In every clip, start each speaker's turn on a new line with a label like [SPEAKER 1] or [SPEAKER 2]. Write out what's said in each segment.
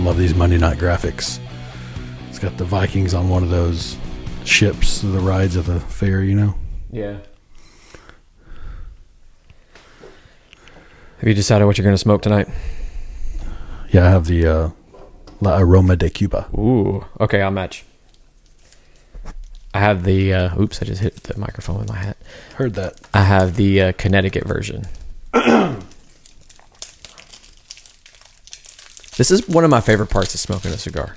[SPEAKER 1] love these Monday night graphics. It's got the Vikings on one of those ships, the rides at the fair, you know?
[SPEAKER 2] Yeah. Have you decided what you're going to smoke tonight?
[SPEAKER 1] Yeah, I have the La Aroma de Cuba.
[SPEAKER 2] Ooh, okay, I'll match. I have the, oops, I just hit the microphone with my hat.
[SPEAKER 1] Heard that.
[SPEAKER 2] I have the Connecticut version. This is one of my favorite parts of smoking a cigar.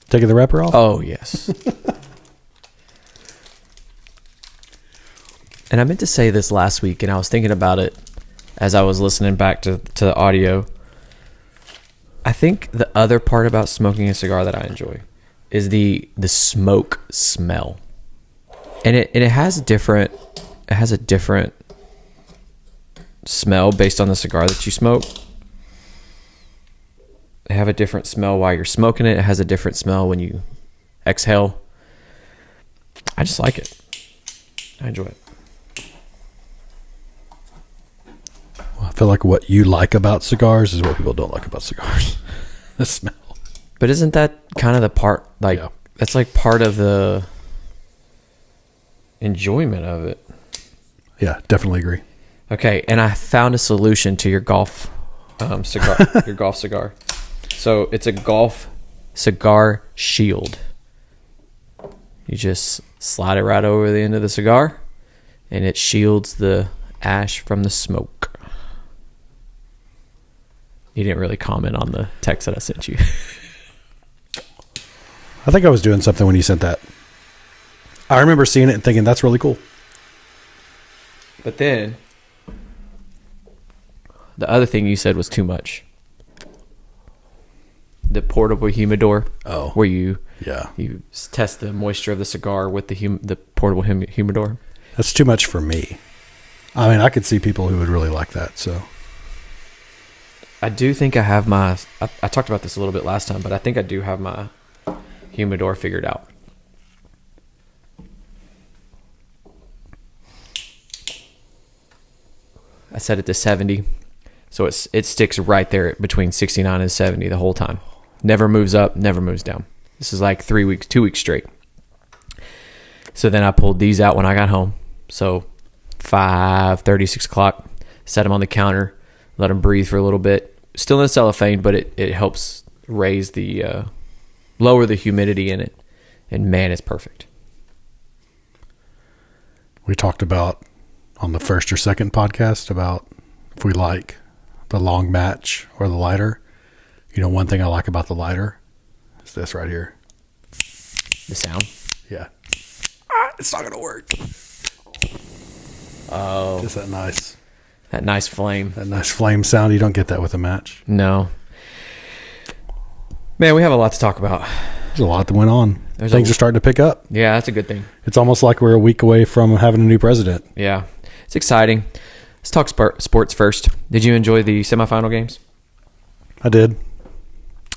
[SPEAKER 1] Taking the wrapper off?
[SPEAKER 2] Oh, yes. And I meant to say this last week, and I was thinking about it as I was listening back to the audio. I think the other part about smoking a cigar that I enjoy is the smoke smell. And it has a different smell based on the cigar that you smoke. They have a different smell while you're smoking it. It has a different smell when you exhale. I just like it. I enjoy it.
[SPEAKER 1] Well, I feel like what you like about cigars is what people don't like about cigars. The smell.
[SPEAKER 2] But isn't that kind of the part, like,
[SPEAKER 1] Yeah.
[SPEAKER 2] That's like part of the enjoyment of it.
[SPEAKER 1] Yeah, definitely agree.
[SPEAKER 2] Okay, and I found a solution to your golf cigar. Your golf cigar. So it's a golf cigar shield. You just slide it right over the end of the cigar, and it shields the ash from the smoke. You didn't really comment on the text that I sent you.
[SPEAKER 1] I think I was doing something when you sent that. I remember seeing it and thinking, that's really cool.
[SPEAKER 2] But then, the other thing you said was too much. The portable humidor.
[SPEAKER 1] Oh.
[SPEAKER 2] Where you
[SPEAKER 1] Yeah.
[SPEAKER 2] you test the moisture of the cigar with the portable humidor.
[SPEAKER 1] That's too much for me. I mean, I could see people who would really like that, so.
[SPEAKER 2] I do think I have my... I talked about this a little bit last time, but I think I do have my humidor figured out. I set it to 70, so it sticks right there between 69 and 70 the whole time. Never moves up, never moves down. This is like 2 weeks straight. So then I pulled these out when I got home. So 5:30, 6 o'clock, set them on the counter, let them breathe for a little bit. Still in cellophane, but it helps raise the... lower the humidity in it, and man, it's perfect.
[SPEAKER 1] We talked about on the first or second podcast about if we like the long match or the lighter. You know, one thing I like about the lighter is this right here.
[SPEAKER 2] The sound.
[SPEAKER 1] Yeah. It's not going to work.
[SPEAKER 2] Oh,
[SPEAKER 1] Just that
[SPEAKER 2] nice flame.
[SPEAKER 1] That nice flame sound. You don't get that with a match.
[SPEAKER 2] No. Man, we have a lot to talk about.
[SPEAKER 1] There's a lot that went on. Things are starting to pick up.
[SPEAKER 2] Yeah, that's a good thing.
[SPEAKER 1] It's almost like we're a week away from having a new president.
[SPEAKER 2] Yeah, it's exciting. Let's talk sports first. Did you enjoy the semifinal games?
[SPEAKER 1] I did.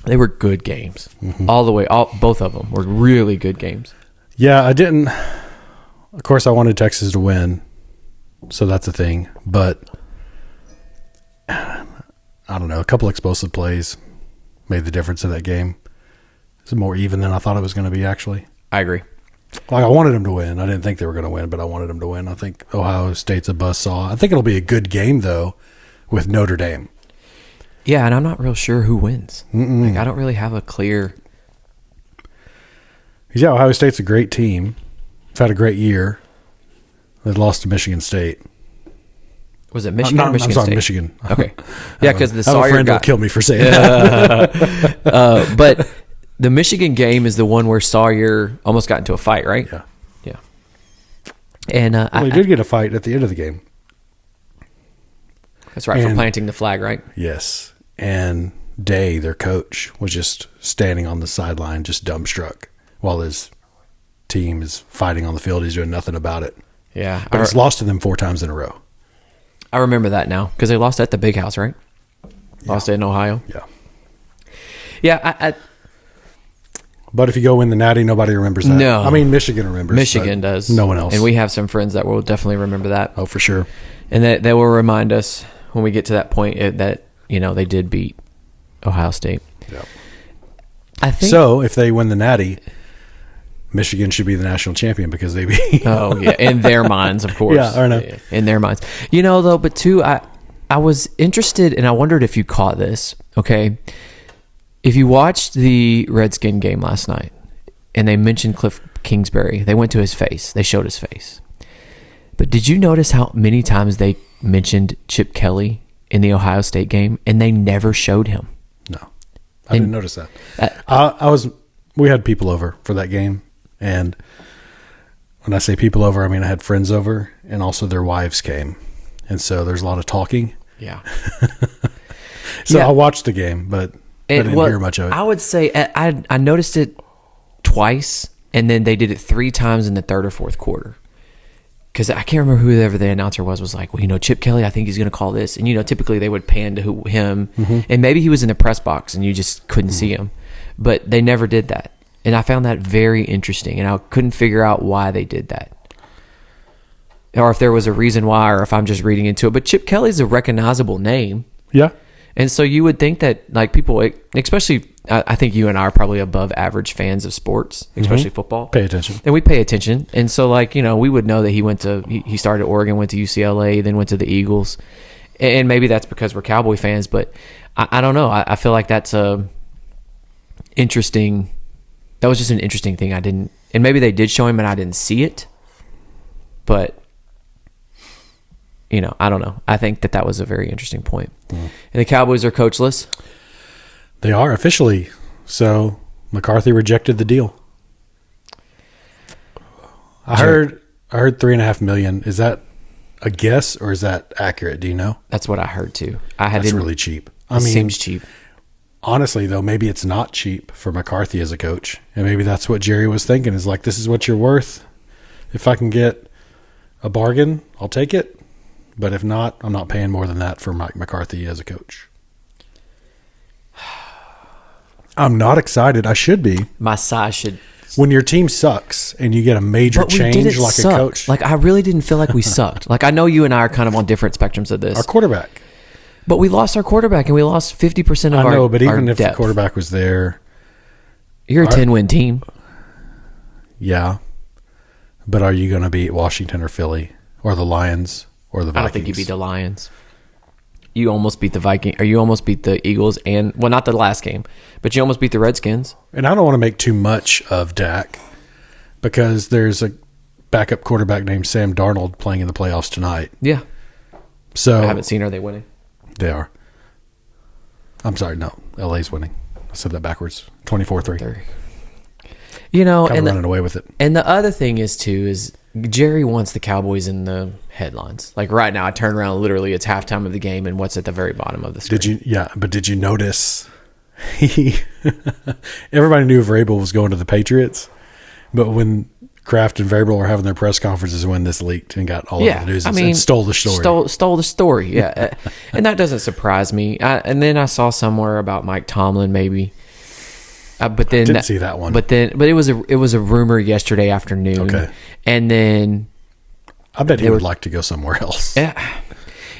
[SPEAKER 2] They were good games. Mm-hmm. All the way. Both of them were really good games.
[SPEAKER 1] Yeah, I didn't. Of course, I wanted Texas to win, so that's a thing. But I don't know. A couple explosive plays made the difference in that game. It's more even than I thought it was going to be, actually.
[SPEAKER 2] I agree.
[SPEAKER 1] Like, I wanted them to win. I didn't think they were going to win, but I wanted them to win. I think Ohio State's a buzzsaw. I think it'll be a good game, though, with Notre Dame.
[SPEAKER 2] Yeah, and I'm not real sure who wins. Like, I don't really have a clear...
[SPEAKER 1] Yeah, Ohio State's a great team. They've had a great year. They lost to Michigan State.
[SPEAKER 2] Was it Michigan or Michigan
[SPEAKER 1] I'm sorry,
[SPEAKER 2] State?
[SPEAKER 1] Michigan.
[SPEAKER 2] Okay. Yeah, because the
[SPEAKER 1] I have a
[SPEAKER 2] Sawyer
[SPEAKER 1] friend
[SPEAKER 2] guy...
[SPEAKER 1] will kill me for saying that.
[SPEAKER 2] But the Michigan game is the one where Sawyer almost got into a fight, right?
[SPEAKER 1] Yeah.
[SPEAKER 2] Yeah. And
[SPEAKER 1] Well, he did get a fight at the end of the game.
[SPEAKER 2] That's right, for planting the flag, right?
[SPEAKER 1] Yes. And Day, their coach, was just standing on the sideline, just dumbstruck, while his team is fighting on the field. He's doing nothing about it.
[SPEAKER 2] Yeah.
[SPEAKER 1] But he's lost to them 4 times in a row.
[SPEAKER 2] I remember that now, because they lost at the Big House, right?
[SPEAKER 1] Yeah.
[SPEAKER 2] Lost it in Ohio.
[SPEAKER 1] Yeah.
[SPEAKER 2] Yeah,
[SPEAKER 1] But if you go win the Natty, nobody remembers that.
[SPEAKER 2] No.
[SPEAKER 1] I mean, Michigan remembers.
[SPEAKER 2] Michigan does.
[SPEAKER 1] No one else.
[SPEAKER 2] And we have some friends that will definitely remember that.
[SPEAKER 1] Oh, for sure.
[SPEAKER 2] And they will remind us when we get to that point that, you know, they did beat Ohio State.
[SPEAKER 1] Yeah.
[SPEAKER 2] I think
[SPEAKER 1] So if they win the Natty, Michigan should be the national champion because they beat.
[SPEAKER 2] Oh yeah, in their minds, of course.
[SPEAKER 1] Yeah, I know.
[SPEAKER 2] In their minds, though. But too, I was interested, and I wondered if you caught this. Okay, if you watched the Redskin game last night, and they mentioned Cliff Kingsbury, they went to his face. They showed his face. But did you notice how many times they mentioned Chip Kelly in the Ohio State game, and they never showed him?
[SPEAKER 1] No, I didn't notice that. We had people over for that game, and when I say people over, I mean I had friends over, and also their wives came, and so there's a lot of talking.
[SPEAKER 2] Yeah.
[SPEAKER 1] So I watched the game, but I didn't hear much of it.
[SPEAKER 2] I would say I noticed it twice, and then they did it 3 times in the third or fourth quarter. Because I can't remember whoever the announcer was like, well, Chip Kelly, I think he's going to call this. And, typically they would pan to him. Mm-hmm. And maybe he was in the press box and you just couldn't see him. But they never did that. And I found that very interesting. And I couldn't figure out why they did that. Or if there was a reason why, or if I'm just reading into it. But Chip Kelly's a recognizable name.
[SPEAKER 1] Yeah.
[SPEAKER 2] And so you would think that, like, people, especially, I think you and I are probably above average fans of sports, especially football.
[SPEAKER 1] Pay attention.
[SPEAKER 2] And we pay attention. And so, like, we would know that he started at Oregon, went to UCLA, then went to the Eagles. And maybe that's because we're Cowboy fans, but I don't know. I feel like that's interesting. That was just an interesting thing. And maybe they did show him and I didn't see it. But, I don't know. I think that was a very interesting point. Mm. And the Cowboys are coachless.
[SPEAKER 1] They are officially. So McCarthy rejected the deal. I heard $3.5 million. Is that a guess or is that accurate? Do you know?
[SPEAKER 2] That's what I heard too.
[SPEAKER 1] That's really cheap.
[SPEAKER 2] It seems cheap.
[SPEAKER 1] Honestly, though, maybe it's not cheap for McCarthy as a coach, and maybe that's what Jerry was thinking. Is like, this is what you're worth. If I can get a bargain, I'll take it. But if not, I'm not paying more than that for Mike McCarthy as a coach. I'm not excited. I should be.
[SPEAKER 2] My sigh should.
[SPEAKER 1] When your team sucks and you get a major change like a coach.
[SPEAKER 2] Like, I really didn't feel like we sucked. Like, I know you and I are kind of on different spectrums of this.
[SPEAKER 1] Our quarterback.
[SPEAKER 2] But we lost our quarterback and we lost 50% of our depth. I know,
[SPEAKER 1] but even if the quarterback was there.
[SPEAKER 2] You're a 10-win team.
[SPEAKER 1] Yeah. But are you going to beat Washington or Philly or the Lions or the Vikings?
[SPEAKER 2] I don't think you beat the Lions. You almost beat the Vikings, or you almost beat the Eagles, and not the last game, but you almost beat the Redskins.
[SPEAKER 1] And I don't want to make too much of Dak because there's a backup quarterback named Sam Darnold playing in the playoffs tonight.
[SPEAKER 2] Yeah.
[SPEAKER 1] So
[SPEAKER 2] I haven't seen. Are they winning?
[SPEAKER 1] They are. I'm sorry, no. LA's winning. I said that backwards. 24-3.
[SPEAKER 2] Kind
[SPEAKER 1] of running away with it.
[SPEAKER 2] And the other thing is Jerry wants the Cowboys in the headlines. Like right now, I turn around, literally it's halftime of the game, and what's at the very bottom of the screen?
[SPEAKER 1] Did you notice everybody knew Vrabel was going to the Patriots, but when Kraft and Vrabel were having their press conferences when this leaked and got all over the news and stole the story.
[SPEAKER 2] Stole the story, yeah. And that doesn't surprise me. And then I saw somewhere about Mike Tomlin maybe. But then
[SPEAKER 1] didn't see that one.
[SPEAKER 2] But it was a rumor yesterday afternoon. Okay. And then
[SPEAKER 1] I bet he would like to go somewhere else.
[SPEAKER 2] Yeah.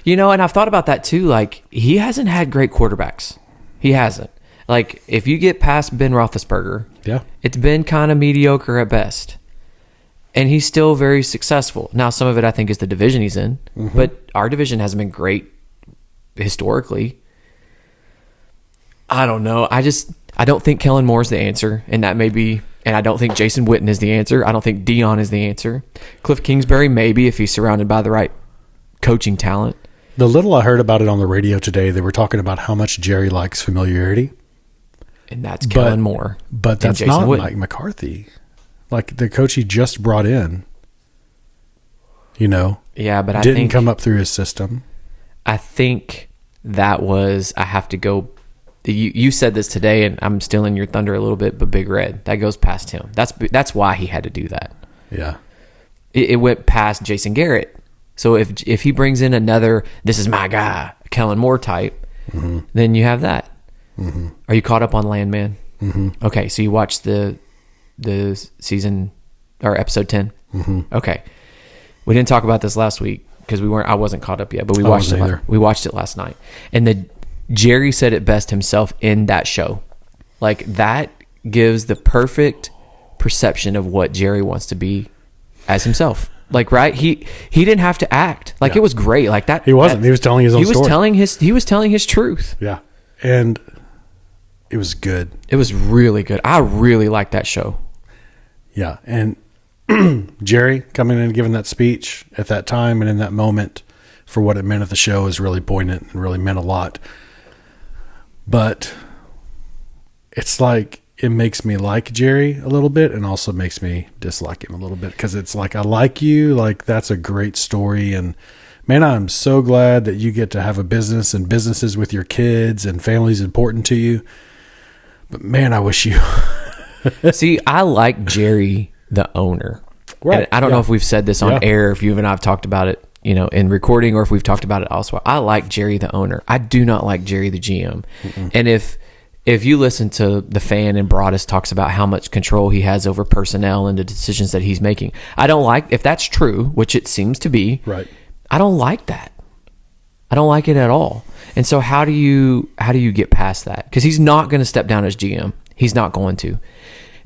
[SPEAKER 2] And I've thought about that too. Like, he hasn't had great quarterbacks. He hasn't. Like, if you get past Ben Roethlisberger,
[SPEAKER 1] yeah,
[SPEAKER 2] it's been kind of mediocre at best. And he's still very successful. Now, some of it I think is the division he's in, but our division hasn't been great historically. I don't know. I don't think Kellen Moore is the answer, and that may be. And I don't think Jason Witten is the answer. I don't think Dion is the answer. Cliff Kingsbury, maybe, if he's surrounded by the right coaching talent.
[SPEAKER 1] The little I heard about it on the radio today, they were talking about how much Jerry likes familiarity.
[SPEAKER 2] And that's Kellen Moore.
[SPEAKER 1] But that's
[SPEAKER 2] Jason
[SPEAKER 1] not
[SPEAKER 2] Witten.
[SPEAKER 1] Mike McCarthy. Like the coach he just brought in,
[SPEAKER 2] Yeah, but I
[SPEAKER 1] didn't come up through his system.
[SPEAKER 2] I think that was, I have to go. You said this today, and I'm stealing your thunder a little bit, but Big Red, that goes past him. That's why he had to do that.
[SPEAKER 1] Yeah. It
[SPEAKER 2] went past Jason Garrett. So if he brings in another, this is my guy, Kellen Moore type, then you have that. Mm-hmm. Are you caught up on Landman? Mm-hmm. Okay, so you watched the season or episode 10? Mm-hmm. Okay. We didn't talk about this last week because I wasn't caught up yet, but we watched it. We watched it last night. And Jerry said it best himself in that show. Like, that gives the perfect perception of what Jerry wants to be as himself. Like, right? He didn't have to act. Like, it was great. Like that.
[SPEAKER 1] He wasn't. He was telling his own story.
[SPEAKER 2] He was telling his truth.
[SPEAKER 1] Yeah. And it was good.
[SPEAKER 2] It was really good. I really liked that show.
[SPEAKER 1] Yeah. And Jerry coming in and giving that speech at that time and in that moment for what it meant at the show is really poignant and really meant a lot. But it's like, it makes me like Jerry a little bit and also makes me dislike him a little bit, because it's like, I like you, like that's a great story, and man, I'm so glad that you get to have a business and businesses with your kids and family's important to you, but man, I wish you
[SPEAKER 2] See, I like Jerry the owner, right? And I don't know if we've said this on air, if you and I've talked about it, you know, in recording, or if we've talked about it elsewhere. I like Jerry the owner. I do not like Jerry the GM. And if you listen to the fan and Broadus talks about how much control he has over personnel and the decisions that he's making, I don't like, if that's true, which it seems to be,
[SPEAKER 1] right?
[SPEAKER 2] I don't like that. I don't like it at all. And so how do you get past that? Because he's not going to step down as GM. He's not going to.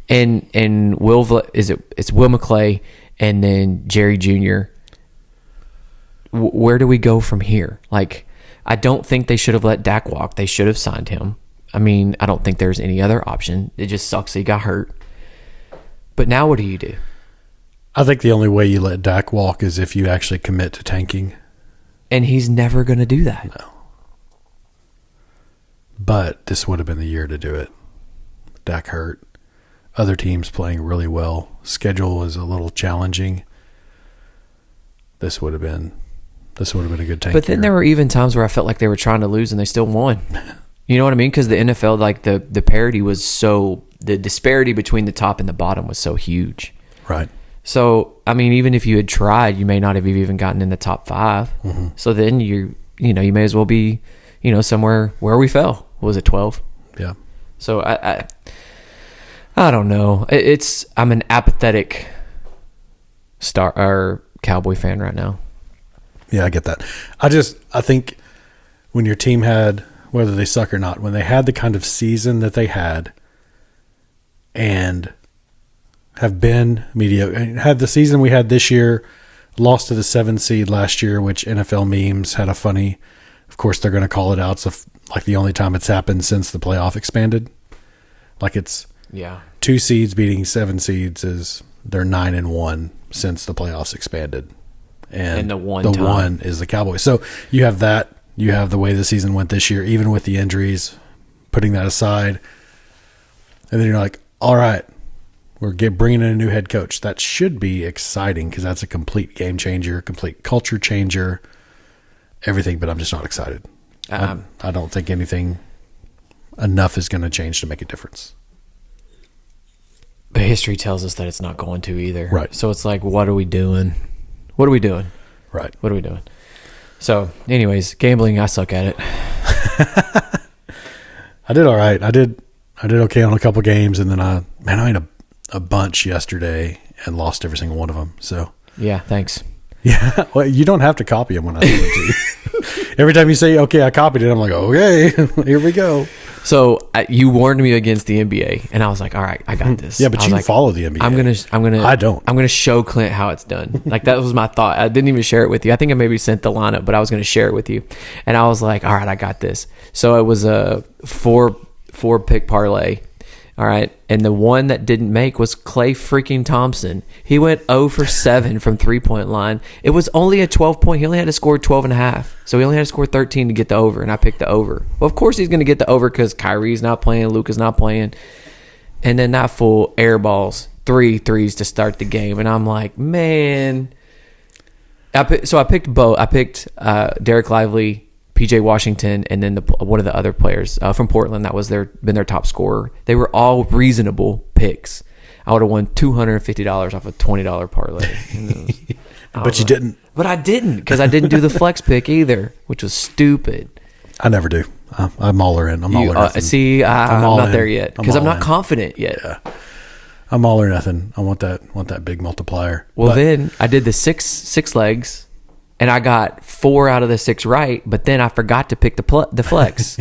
[SPEAKER 2] And it's Will McClay and then Jerry Jr. Where do we go from here? Like, I don't think they should have let Dak walk. They should have signed him. I mean, I don't think there's any other option. It just sucks that he got hurt. But now what do you do?
[SPEAKER 1] I think the only way you let Dak walk is if you actually commit to tanking.
[SPEAKER 2] And he's never going to do that.
[SPEAKER 1] No. But this would have been the year to do it. Dak hurt. Other teams playing really well. Schedule was a little challenging. This would have been a good tank.
[SPEAKER 2] But then there were even times where I felt like they were trying to lose and they still won. You know what I mean? Because the NFL, like the parity was so, the disparity between the top and the bottom was so huge.
[SPEAKER 1] Right.
[SPEAKER 2] So, I mean, even if you had tried, you may not have even gotten in the top 5. Mm-hmm. So then you may as well be, somewhere where we fell. What was it, 12?
[SPEAKER 1] Yeah.
[SPEAKER 2] So I don't know. I'm an apathetic Cowboy fan right now.
[SPEAKER 1] Yeah, I get that. I think when your team had, whether they suck or not, when they had the kind of season that they had and have been mediocre, had the season we had this year, lost to the 7 seed last year, which NFL memes had a funny, of course they're going to call it out. It's like the only time it's happened since the playoff expanded. Like it's 2 seeds beating 7 seeds is they're 9-1 since the playoffs expanded. And the one is the Cowboys. So you have that. You have the way the season went this year, even with the injuries, putting that aside. And then you're like, all right, we're bringing in a new head coach. That should be exciting because that's a complete game changer, complete culture changer, everything. But I'm just not excited. I don't think anything enough is going to change to make a difference.
[SPEAKER 2] But history tells us that it's not going to either.
[SPEAKER 1] Right.
[SPEAKER 2] So it's like, what are we doing? What are we doing?
[SPEAKER 1] Right.
[SPEAKER 2] What are we doing? So, anyways, gambling, I suck at it.
[SPEAKER 1] I did all right. I did okay on a couple games, and then I made a bunch yesterday and lost every single one of them. So
[SPEAKER 2] yeah, thanks.
[SPEAKER 1] Yeah, well, you don't have to copy them when I send it to you. Every time you say, okay, I copied it, I'm like, okay, here we go.
[SPEAKER 2] So you warned me against the NBA, and I was like, all right, I got this.
[SPEAKER 1] Yeah, but you follow the NBA.
[SPEAKER 2] I don't. I'm gonna show Clint how it's done. Like that was my thought. I didn't even share it with you. I think I maybe sent the lineup, but I was gonna share it with you. And I was like, all right, I got this. So it was a four pick parlay. All right. And the one that didn't make was Klay freaking Thompson. He went 0 for 7 from 3-point line. It was only a 12-point. He only had to score 12.5. So he only had to score 13 to get the over, and I picked the over. Well, of course he's going to get the over because Kyrie's not playing, Luka's not playing. And then that fool airballs 3 threes to start the game. And I'm like, man. I picked both. I picked Derek Lively, PJ Washington, and then one of the other players from Portland that was been their top scorer. They were all reasonable picks. I would have won $250 off a $20 parlay.
[SPEAKER 1] But you didn't.
[SPEAKER 2] But I didn't because I didn't do the flex pick either, which was stupid.
[SPEAKER 1] I never do. I'm all in. I'm all or nothing.
[SPEAKER 2] See, I'm not there yet because I'm not confident yet.
[SPEAKER 1] Yeah. I'm all or nothing. I want that big multiplier.
[SPEAKER 2] Well, then I did the six legs. And I got 4 out of the 6 right, but then I forgot to pick the flex.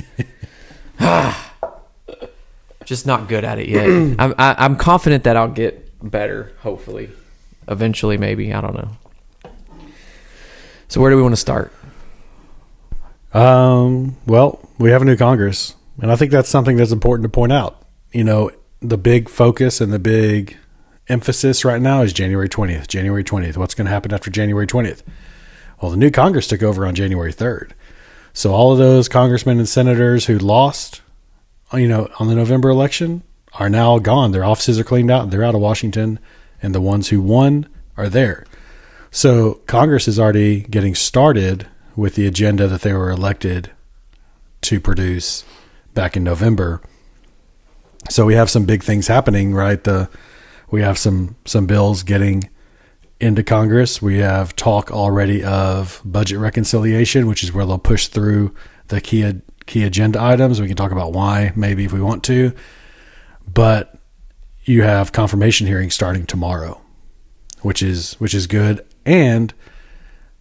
[SPEAKER 2] Just not good at it yet. I'm confident that I'll get better, hopefully. Eventually, maybe. I don't know. So where do we want to start?
[SPEAKER 1] Well, we have a new Congress, and I think that's something that's important to point out. You know, the big focus and the big emphasis right now is January 20th. January 20th. What's going to happen after January 20th? Well, the new Congress took over on January 3rd. So all of those congressmen and senators who lost, you know, on the November election are now gone. Their offices are cleaned out. They're out of Washington, and the ones who won are there. So Congress is already getting started with the agenda that they were elected to produce back in November. So we have some big things happening, right? We have some bills getting into Congress. We have talk already of budget reconciliation, which is where they'll push through the key agenda items. We can talk about why, maybe, if we want to. But you have confirmation hearings starting tomorrow, which is good. And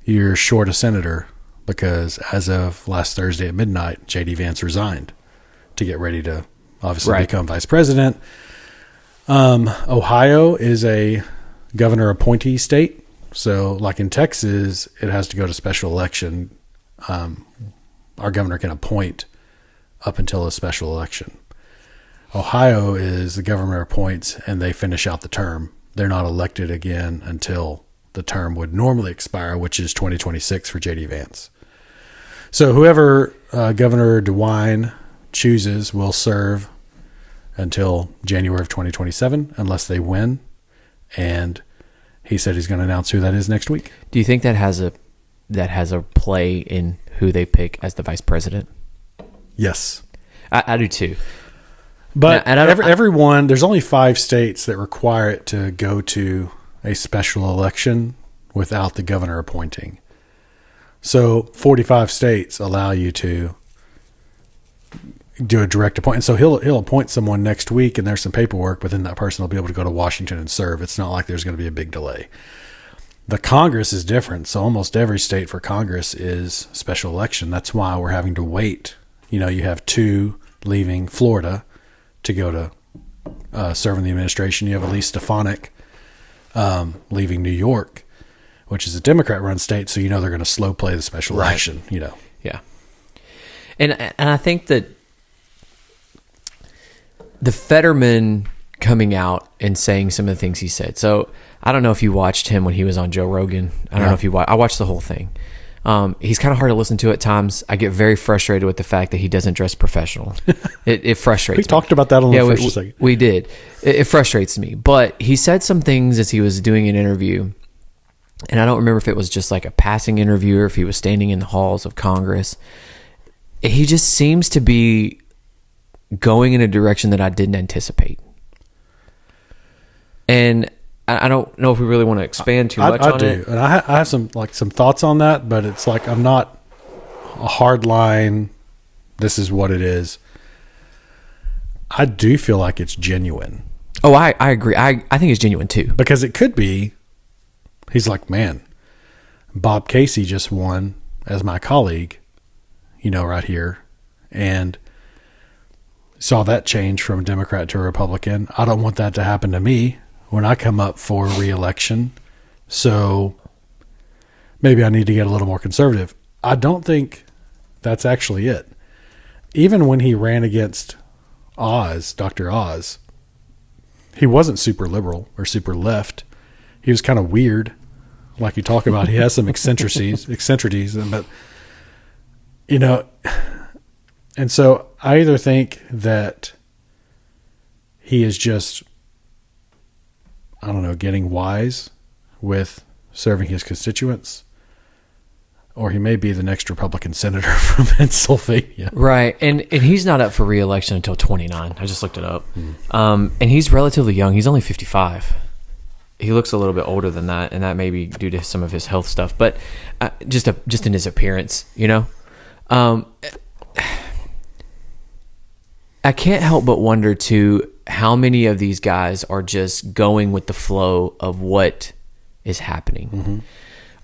[SPEAKER 1] you're short a senator because as of last Thursday at midnight, J.D. Vance resigned to get ready to obviously become vice president. Ohio is a governor appointee state. So like in Texas, it has to go to special election. Our governor can appoint up until a special election. Ohio is the governor appoints and they finish out the term. They're not elected again until the term would normally expire, which is 2026 for J.D. Vance. So whoever Governor DeWine chooses will serve until January of 2027 unless they win. And he said he's going to announce who that is next week.
[SPEAKER 2] Do you think that has a play in who they pick as the vice president?
[SPEAKER 1] Yes.
[SPEAKER 2] I do too.
[SPEAKER 1] But everyone, there's only 5 states that require it to go to a special election without the governor appointing. So 45 states allow you to do a direct appointment. So he'll appoint someone next week and there's some paperwork, but then that person will be able to go to Washington and serve. It's not like there's going to be a big delay. The Congress is different. So almost every state for Congress is special election. That's why we're having to wait. You know, you have 2 leaving Florida to go to serve in the administration. You have Elise Stefanik leaving New York, which is a Democrat-run state, so you know they're going to slow play the special election. You know,
[SPEAKER 2] yeah. And I think that the Fetterman coming out and saying some of the things he said. So I don't know if you watched him when he was on Joe Rogan. I don't know if you watched. I watched the whole thing. He's kind of hard to listen to at times. I get very frustrated with the fact that he doesn't dress professional. It frustrates me.
[SPEAKER 1] We talked about that on the first second.
[SPEAKER 2] We did. It frustrates me. But he said some things as he was doing an interview, and I don't remember if it was just like a passing interview or if he was standing in the halls of Congress. He just seems to be going in a direction that I didn't anticipate. And I don't know if we really want to expand too much on it.
[SPEAKER 1] And I have some thoughts on that, but it's like I'm not a hard line. This is what it is. I do feel like it's genuine.
[SPEAKER 2] Oh, I agree. I think it's genuine too.
[SPEAKER 1] Because it could be, he's like, man, Bob Casey just won as my colleague, you know, right here. And saw that change from a Democrat to a Republican. I don't want that to happen to me when I come up for re-election. So maybe I need to get a little more conservative. I don't think that's actually it. Even when he ran against Oz, Dr. Oz, he wasn't super liberal or super left. He was kind of weird. Like you talk about, he has some eccentricities, but you know, and so I either think that he is just, I don't know, getting wise with serving his constituents, or he may be the next Republican senator from Pennsylvania.
[SPEAKER 2] Right. And he's not up for re-election until 29. I just looked it up. And he's relatively young. He's only 55. He looks a little bit older than that, and that may be due to some of his health stuff, but just in his appearance, you know? I can't help but wonder too how many of these guys are just going with the flow of what is happening. Mm-hmm.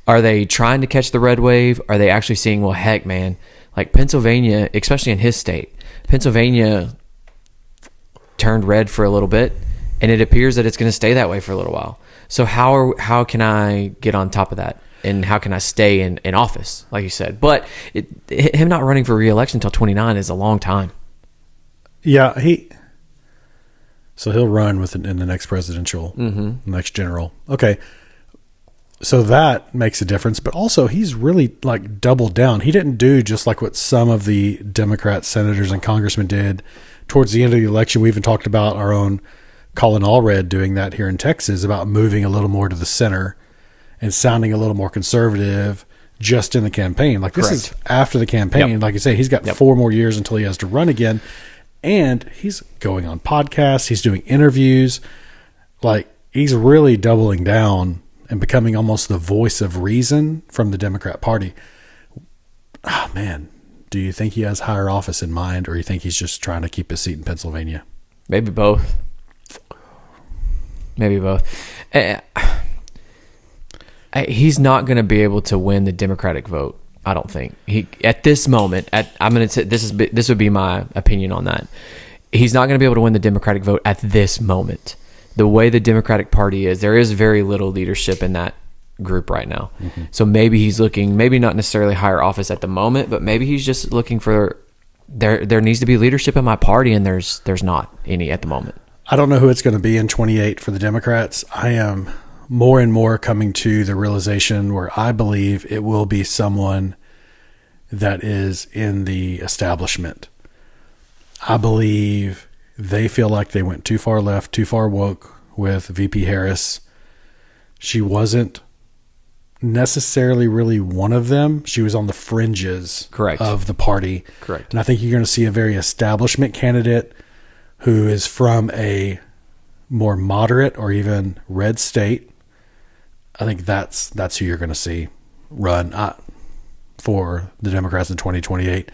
[SPEAKER 2] Are they trying to catch the red wave? Are they actually seeing, well, heck, man, like Pennsylvania, especially in his state, Pennsylvania turned red for a little bit, and it appears that it's going to stay that way for a little while. So how can I get on top of that? And how can I stay in office, like you said? But him not running for re-election until 29 is a long time.
[SPEAKER 1] Yeah, so he'll run in the next presidential, next general. Okay, so that makes a difference. But also, he's really like doubled down. He didn't do just like what some of the Democrat senators and congressmen did towards the end of the election. We even talked about our own Colin Allred doing that here in Texas, about moving a little more to the center and sounding a little more conservative just in the campaign. Like this is after the campaign. Yep. Like you say, he's got 4 more years until he has to run again. And he's going on podcasts. He's doing interviews. Like he's really doubling down and becoming almost the voice of reason from the Democrat Party. Oh, man, do you think he has higher office in mind, or you think he's just trying to keep his seat in Pennsylvania?
[SPEAKER 2] Maybe both. He's not going to be able to win the Democratic vote. I don't think he at this moment. I'm going to say this would be my opinion on that. He's not going to be able to win the Democratic vote at this moment. The way the Democratic Party is, there is very little leadership in that group right now. Mm-hmm. So maybe he's looking, maybe not necessarily higher office at the moment, but maybe he's just looking for there needs to be leadership in my party, and there's not any at the moment.
[SPEAKER 1] I don't know who it's going to be in 28 for the Democrats. I am more and more coming to the realization where I believe it will be someone that is in the establishment. I believe they feel like they went too far left, too far woke with VP Harris. She wasn't necessarily really one of them. She was on the fringes of the party.
[SPEAKER 2] Correct.
[SPEAKER 1] And I think you're going to see a very establishment candidate who is from a more moderate or even red state. I think that's who you're going to see run for the Democrats in 2028,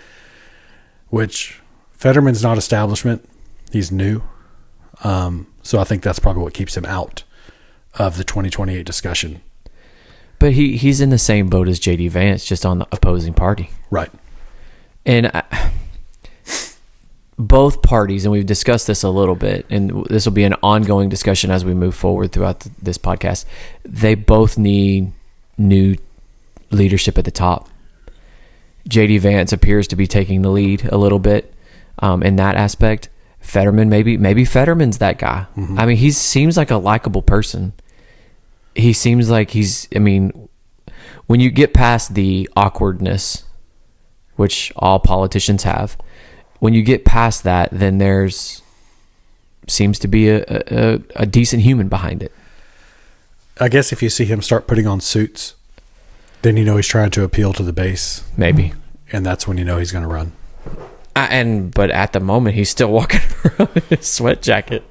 [SPEAKER 1] which Fetterman's not establishment. He's new. So I think that's probably what keeps him out of the 2028 discussion.
[SPEAKER 2] But he's in the same boat as J.D. Vance, just on the opposing party.
[SPEAKER 1] Right.
[SPEAKER 2] And both parties, and we've discussed this a little bit, and this will be an ongoing discussion as we move forward throughout this podcast, they both need new leadership at the top. J.D. Vance appears to be taking the lead a little bit in that aspect. Fetterman, maybe Fetterman's that guy. Mm-hmm. I mean, he seems like a likable person. He seems like when you get past the awkwardness, which all politicians have, when you get past that, then seems to be a decent human behind it.
[SPEAKER 1] I guess if you see him start putting on suits, then you know he's trying to appeal to the base.
[SPEAKER 2] Maybe.
[SPEAKER 1] And that's when you know he's going to run.
[SPEAKER 2] But at the moment, he's still walking around in his sweat jacket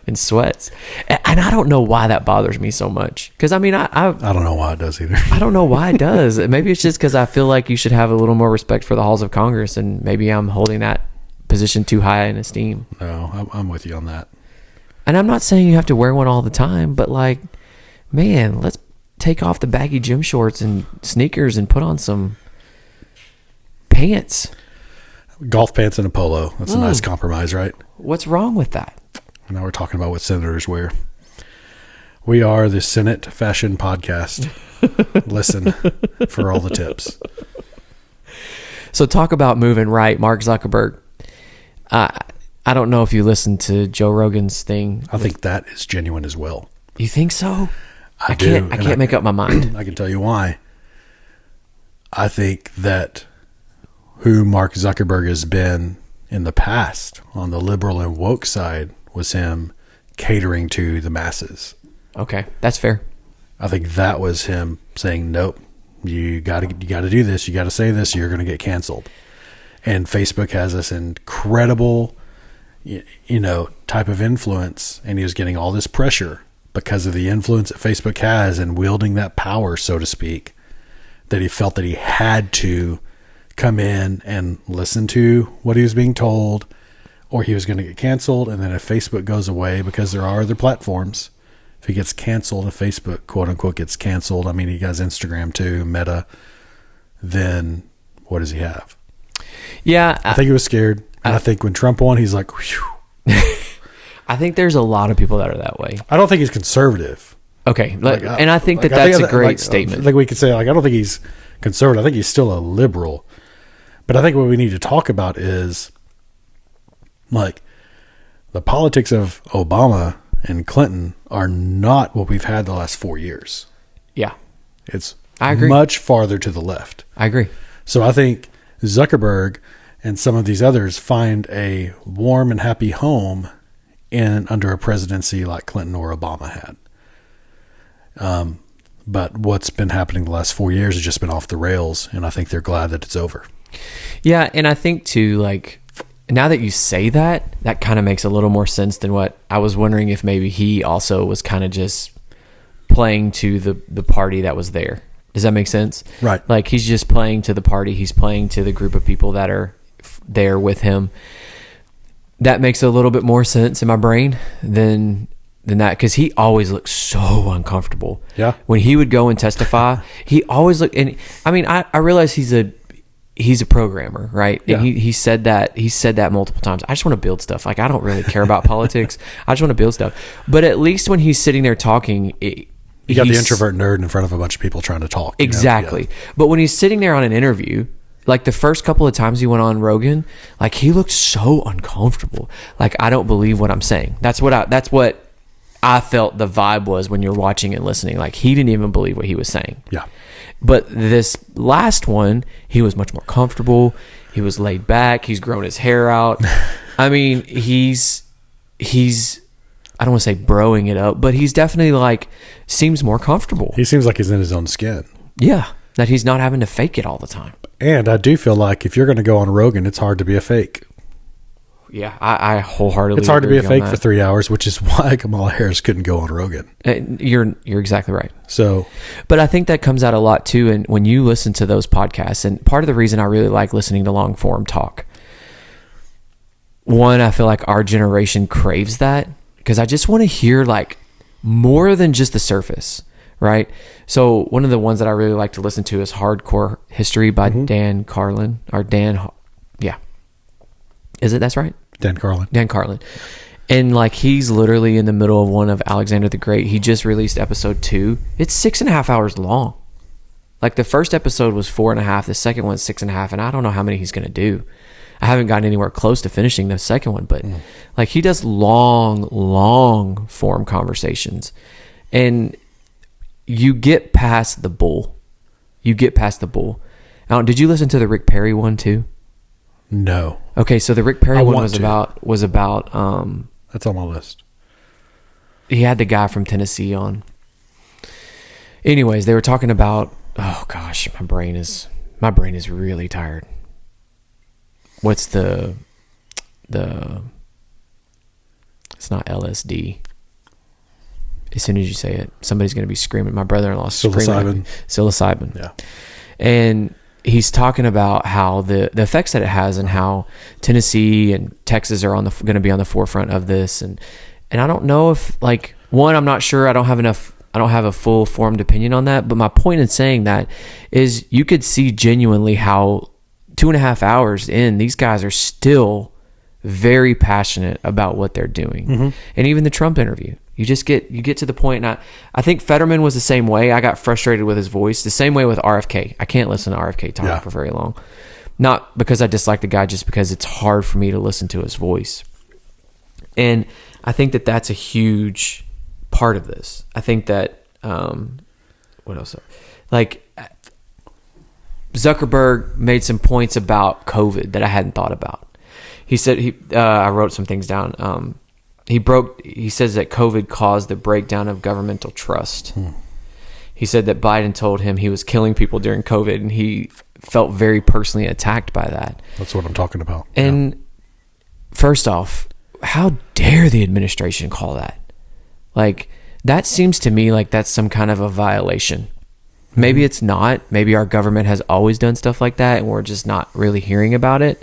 [SPEAKER 2] and sweats. And I don't know why that bothers me so much. Because, I don't
[SPEAKER 1] know why it does either.
[SPEAKER 2] I don't know why it does. Maybe it's just because I feel like you should have a little more respect for the halls of Congress, and maybe I'm holding that position too high in esteem.
[SPEAKER 1] No, I'm with you on that.
[SPEAKER 2] And I'm not saying you have to wear one all the time, but man, let's take off the baggy gym shorts and sneakers and put on some pants.
[SPEAKER 1] Golf pants and a polo. That's a nice compromise, right?
[SPEAKER 2] What's wrong with that?
[SPEAKER 1] Now we're talking about what senators wear. We are the Senate Fashion Podcast. Listen for all the tips.
[SPEAKER 2] So talk about moving right, Mark Zuckerberg. I don't know if you listened to Joe Rogan's thing.
[SPEAKER 1] I think that is genuine as well.
[SPEAKER 2] You think so?
[SPEAKER 1] I do.
[SPEAKER 2] I can't make up my mind.
[SPEAKER 1] I can tell you why. I think that who Mark Zuckerberg has been in the past on the liberal and woke side was him catering to the masses.
[SPEAKER 2] Okay, that's fair.
[SPEAKER 1] I think that was him saying, nope, you got to do this. You got to say this. You're going to get canceled. And Facebook has this incredible, type of influence. And he was getting all this pressure because of the influence that Facebook has and wielding that power, so to speak, that he felt that he had to come in and listen to what he was being told, or he was going to get canceled. And then if Facebook goes away, because there are other platforms, if he gets canceled, if Facebook quote unquote gets canceled, he has Instagram too, Meta, then what does he have?
[SPEAKER 2] Yeah.
[SPEAKER 1] I think he was scared. And I think when Trump won, he's like, whew.
[SPEAKER 2] I think there's a lot of people that are that way.
[SPEAKER 1] I don't think he's conservative.
[SPEAKER 2] Okay, and I think that's a great statement.
[SPEAKER 1] Like we could say, like, I don't think he's conservative. I think he's still a liberal. But I think what we need to talk about is, like, the politics of Obama and Clinton are not what we've had the last 4 years.
[SPEAKER 2] Yeah.
[SPEAKER 1] I agree. Much farther to the left.
[SPEAKER 2] I agree.
[SPEAKER 1] So I think Zuckerberg and some of these others find a warm and happy home under a presidency like Clinton or Obama had. But what's been happening the last 4 years has just been off the rails, and I think they're glad that it's over.
[SPEAKER 2] Yeah, and I think too, like, now that you say that, that kind of makes a little more sense than what I was wondering if maybe he also was kind of just playing to the party that was there. Does that make sense?
[SPEAKER 1] Right.
[SPEAKER 2] Like, he's just playing to the party. He's playing to the group of people that are there with him. That makes a little bit more sense in my brain than that, because he always looked so uncomfortable.
[SPEAKER 1] Yeah.
[SPEAKER 2] When he would go and testify, he always looked, and I mean, I realize he's a programmer, right?
[SPEAKER 1] Yeah.
[SPEAKER 2] And he said that multiple times. I just want to build stuff. Like, I don't really care about politics. I just want to build stuff. But at least when he's sitting there talking,
[SPEAKER 1] you got the introvert nerd in front of a bunch of people trying to talk.
[SPEAKER 2] Exactly.
[SPEAKER 1] Yeah.
[SPEAKER 2] But when he's sitting there on an interview, like the first couple of times he went on Rogan, like, he looked so uncomfortable. Like, I don't believe what I'm saying. That's what I felt the vibe was when you're watching and listening. Like, he didn't even believe what he was saying.
[SPEAKER 1] Yeah.
[SPEAKER 2] But this last one, he was much more comfortable. He was laid back. He's grown his hair out. I mean, he's I don't want to say broing it up, but he's definitely, like, seems more comfortable.
[SPEAKER 1] He seems like he's in his own skin.
[SPEAKER 2] Yeah. That he's not having to fake it all the time.
[SPEAKER 1] And I do feel like if you're going to go on Rogan, it's hard to be a fake.
[SPEAKER 2] Yeah, I wholeheartedly
[SPEAKER 1] It's hard to be a
[SPEAKER 2] agree on
[SPEAKER 1] fake
[SPEAKER 2] that.
[SPEAKER 1] for 3 hours, which is why Kamala Harris couldn't go on Rogan.
[SPEAKER 2] You're exactly right.
[SPEAKER 1] So,
[SPEAKER 2] but I think that comes out a lot too. And when you listen to those podcasts, and part of the reason I really like listening to long form talk, one, I feel like our generation craves that, because I just want to hear, like, more than just the surface, right? So one of the ones that I really like to listen to is Hardcore History by Dan Carlin, or Dan. Yeah. That's right?
[SPEAKER 1] Dan Carlin.
[SPEAKER 2] Dan Carlin. And, like, he's literally in the middle of one of Alexander the Great. He just released episode 2. It's 6.5 hours long. Like, the first episode was 4.5. The second one's 6.5. And I don't know how many he's going to do. I haven't gotten anywhere close to finishing the second one. But, like, he does long form conversations. And you get past the bull. Now, did you listen to the Rick Perry one too?
[SPEAKER 1] No.
[SPEAKER 2] Okay, so the Rick Perry one was about
[SPEAKER 1] that's on my list.
[SPEAKER 2] He had the guy from Tennessee on. Anyways, they were talking about, oh gosh, my brain is really tired. What's the it's not LSD. As soon as you say it, somebody's going to be screaming. My brother-in-law's screaming. Psilocybin.
[SPEAKER 1] Yeah.
[SPEAKER 2] And he's talking about how the effects that it has, and how Tennessee and Texas are going to be on the forefront of this. And I don't know if, like, one, I'm not sure. I don't have a full formed opinion on that. But my point in saying that is, you could see genuinely how 2.5 hours in, these guys are still very passionate about what they're doing. And even the Trump interview, you get to the point, and I think Fetterman was the same way. I got frustrated with his voice, the same way with RFK. I can't listen to RFK talk for very long. Not because I dislike the guy, just because it's hard for me to listen to his voice. And I think that that's a huge part of this. I think that, what else? Like, Zuckerberg made some points about COVID that I hadn't thought about. He said, I wrote some things down. He says that COVID caused the breakdown of governmental trust. He said that Biden told him he was killing people during COVID, and he felt very personally attacked by that.
[SPEAKER 1] That's what I'm talking about.
[SPEAKER 2] And first off, how dare the administration call that? Like, that seems to me like that's some kind of a violation. Maybe it's not. Maybe our government has always done stuff like that, and we're just not really hearing about it.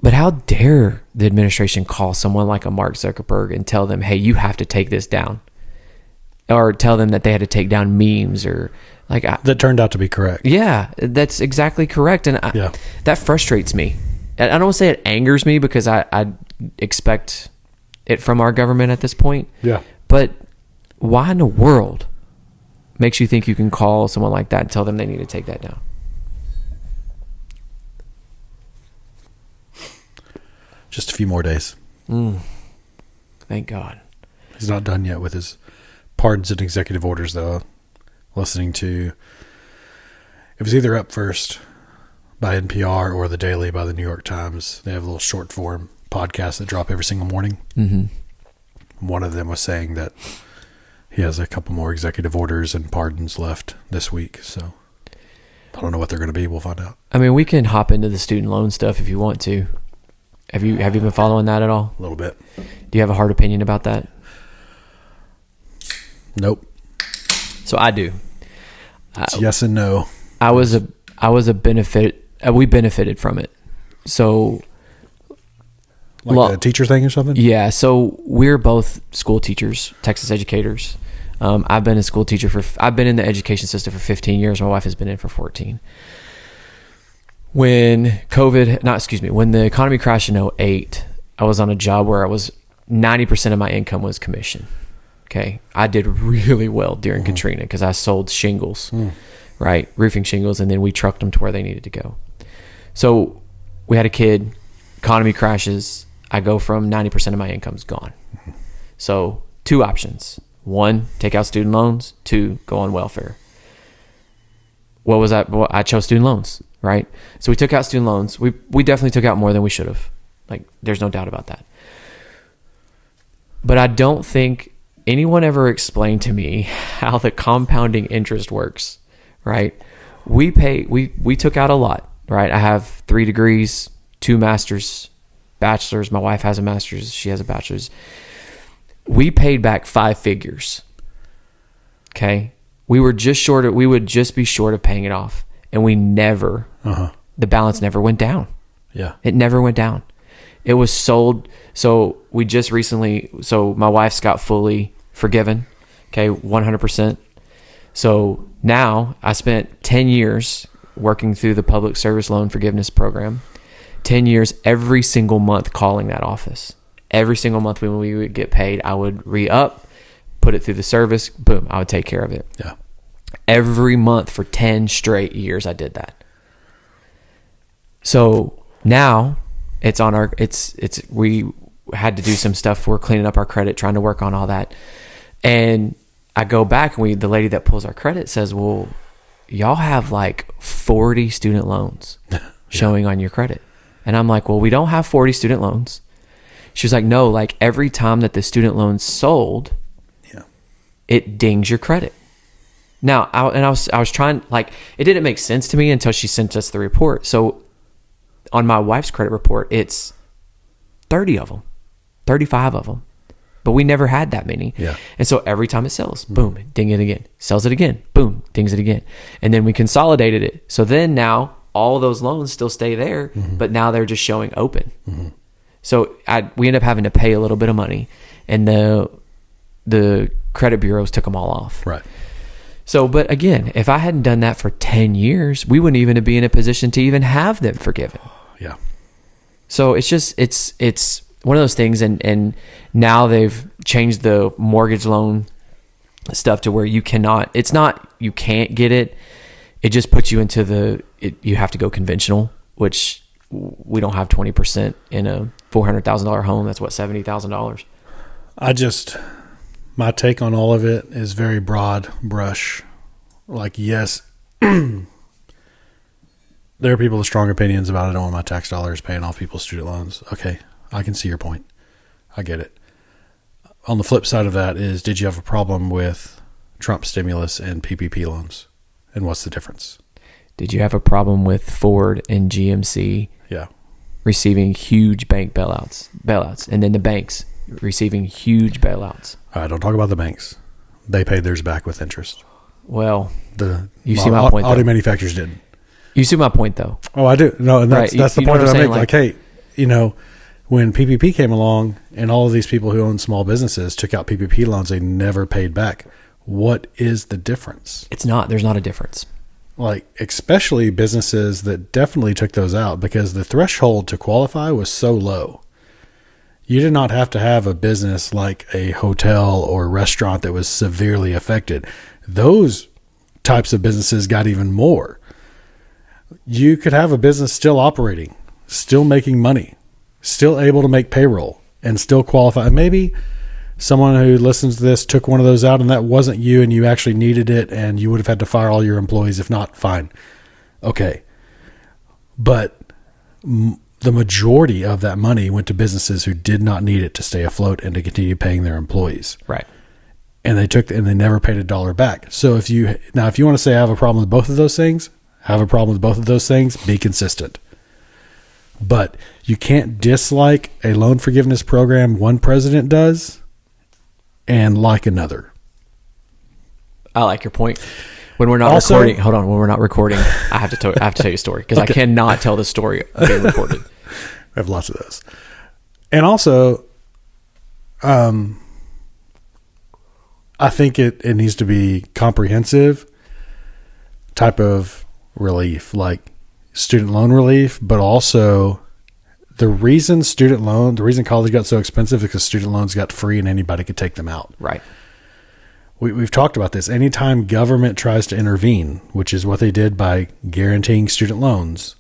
[SPEAKER 2] But how dare the administration call someone like a Mark Zuckerberg and tell them, hey, you have to take this down? Or tell them that they had to take down memes, or like...
[SPEAKER 1] that turned out to be correct.
[SPEAKER 2] Yeah, that's exactly correct. And that frustrates me. I don't want to say it angers me, because I expect it from our government at this point.
[SPEAKER 1] Yeah.
[SPEAKER 2] But why in the world makes you think you can call someone like that and tell them they need to take that down?
[SPEAKER 1] Just a few more days.
[SPEAKER 2] Thank God.
[SPEAKER 1] He's not done yet with his pardons and executive orders, though. Listening to, it was either Up First by NPR or The Daily by the New York Times. They have a little short form podcast that drop every single morning. Mm-hmm. One of them was saying that he has a couple more executive orders and pardons left this week. So I don't know what they're going to be. We'll find out.
[SPEAKER 2] I mean, we can hop into the student loan stuff if you want to. Have you been following that at all?
[SPEAKER 1] A little bit.
[SPEAKER 2] Do you have a hard opinion about that?
[SPEAKER 1] Nope.
[SPEAKER 2] So I do.
[SPEAKER 1] It's yes and no.
[SPEAKER 2] I was a benefit. We benefited from it. So,
[SPEAKER 1] like a teacher thing or something?
[SPEAKER 2] Yeah. So we're both school teachers, Texas educators. I've been a school teacher I've been in the education system for 15 years. My wife has been in for 14. When the economy crashed in 2008, I was on a job where 90% of my income was commission. Okay. I did really well during Katrina because I sold shingles, right? Roofing shingles. And then we trucked them to where they needed to go. So we had a kid, economy crashes. I go from 90% of my income's gone. So 2 options. 1, take out student loans. 2, go on welfare. What was that? Well, I chose student loans, right? So we took out student loans. We definitely took out more than we should have. Like, there's no doubt about that. But I don't think anyone ever explained to me how the compounding interest works, right? We took out a lot, right? I have 3 degrees, 2 masters, bachelors. My wife has a master's. She has a bachelor's. We paid back 5 figures. Okay. We would just be short of paying it off. And we never, the balance never went down.
[SPEAKER 1] Yeah.
[SPEAKER 2] It never went down. It was sold. So my wife's got fully forgiven. Okay. 100%. So now I spent 10 years working through the public service loan forgiveness program, 10 years, every single month calling that office. Every single month when we would get paid, I would re-up, put it through the service, boom, I would take care of it.
[SPEAKER 1] Yeah.
[SPEAKER 2] Every month for 10 straight years, I did that. So now it's on we had to do some stuff. We're cleaning up our credit, trying to work on all that. And I go back and the lady that pulls our credit says, well, y'all have like 40 student loans showing on your credit. And I'm like, well, we don't have 40 student loans. She was like, no, like every time that the student loan sold, it dings your credit. Now, I was trying, like, it didn't make sense to me until she sent us the report. So on my wife's credit report, it's 30 of them, 35 of them, but we never had that many. Yeah. And so every time it sells, boom, ding it again, sells it again, boom, dings it again. And then we consolidated it. So then now all those loans still stay there, but now they're just showing open. So we end up having to pay a little bit of money, and the credit bureaus took them all off.
[SPEAKER 1] Right.
[SPEAKER 2] So, but again, if I hadn't done that for 10 years, we wouldn't even be in a position to even have them forgiven.
[SPEAKER 1] Yeah.
[SPEAKER 2] So it's just, it's one of those things. And now they've changed the mortgage loan stuff to where you can't get it. It just puts you into you have to go conventional, which we don't have 20% in a $400,000 home. That's what, $70,000. My take on all of it is very broad brush. Like, yes, there are people with strong opinions about I don't want my tax dollars paying off people's student loans. Okay, I can see your point. I get it. On the flip side of that is, did you have a problem with Trump stimulus and PPP loans? And what's the difference? Did you have a problem with Ford and GMC receiving huge bank bailouts, and then the banks receiving huge bailouts? All right, don't talk about the banks. They paid theirs back with interest. Well, you see my point. Auto manufacturers didn't. You see my point, though. Oh, I do. No, and that's the point that I make. Like, hey, when PPP came along and all of these people who own small businesses took out PPP loans, they never paid back. What is the difference? There's not a difference. Like, especially businesses that definitely took those out because the threshold to qualify was so low.
[SPEAKER 1] You did not have to have a business like a hotel or restaurant that was severely affected. Those types of businesses got even more. You could have a business still operating, still making money, still able to make payroll, and still qualify. Maybe someone who listens to this took one of those out and that wasn't you and you actually needed it and you would have had to fire all your employees. If not, fine. Okay. But the majority of that money went to businesses who did not need it to stay afloat and to continue paying their employees.
[SPEAKER 2] Right.
[SPEAKER 1] And they never paid $1 back. So if you want to say I have a problem with both of those things, be consistent. But you can't dislike a loan forgiveness program one president does and like another.
[SPEAKER 2] I like your point. When we're not recording, hold on. When we're not recording, I have to tell you a story because I cannot tell the story being recorded.
[SPEAKER 1] I have lots of those. And also, I think it needs to be comprehensive type of relief, like student loan relief, but also the reason college got so expensive is because student loans got free and anybody could take them out.
[SPEAKER 2] Right.
[SPEAKER 1] We've talked about this. Anytime government tries to intervene, which is what they did by guaranteeing student loans,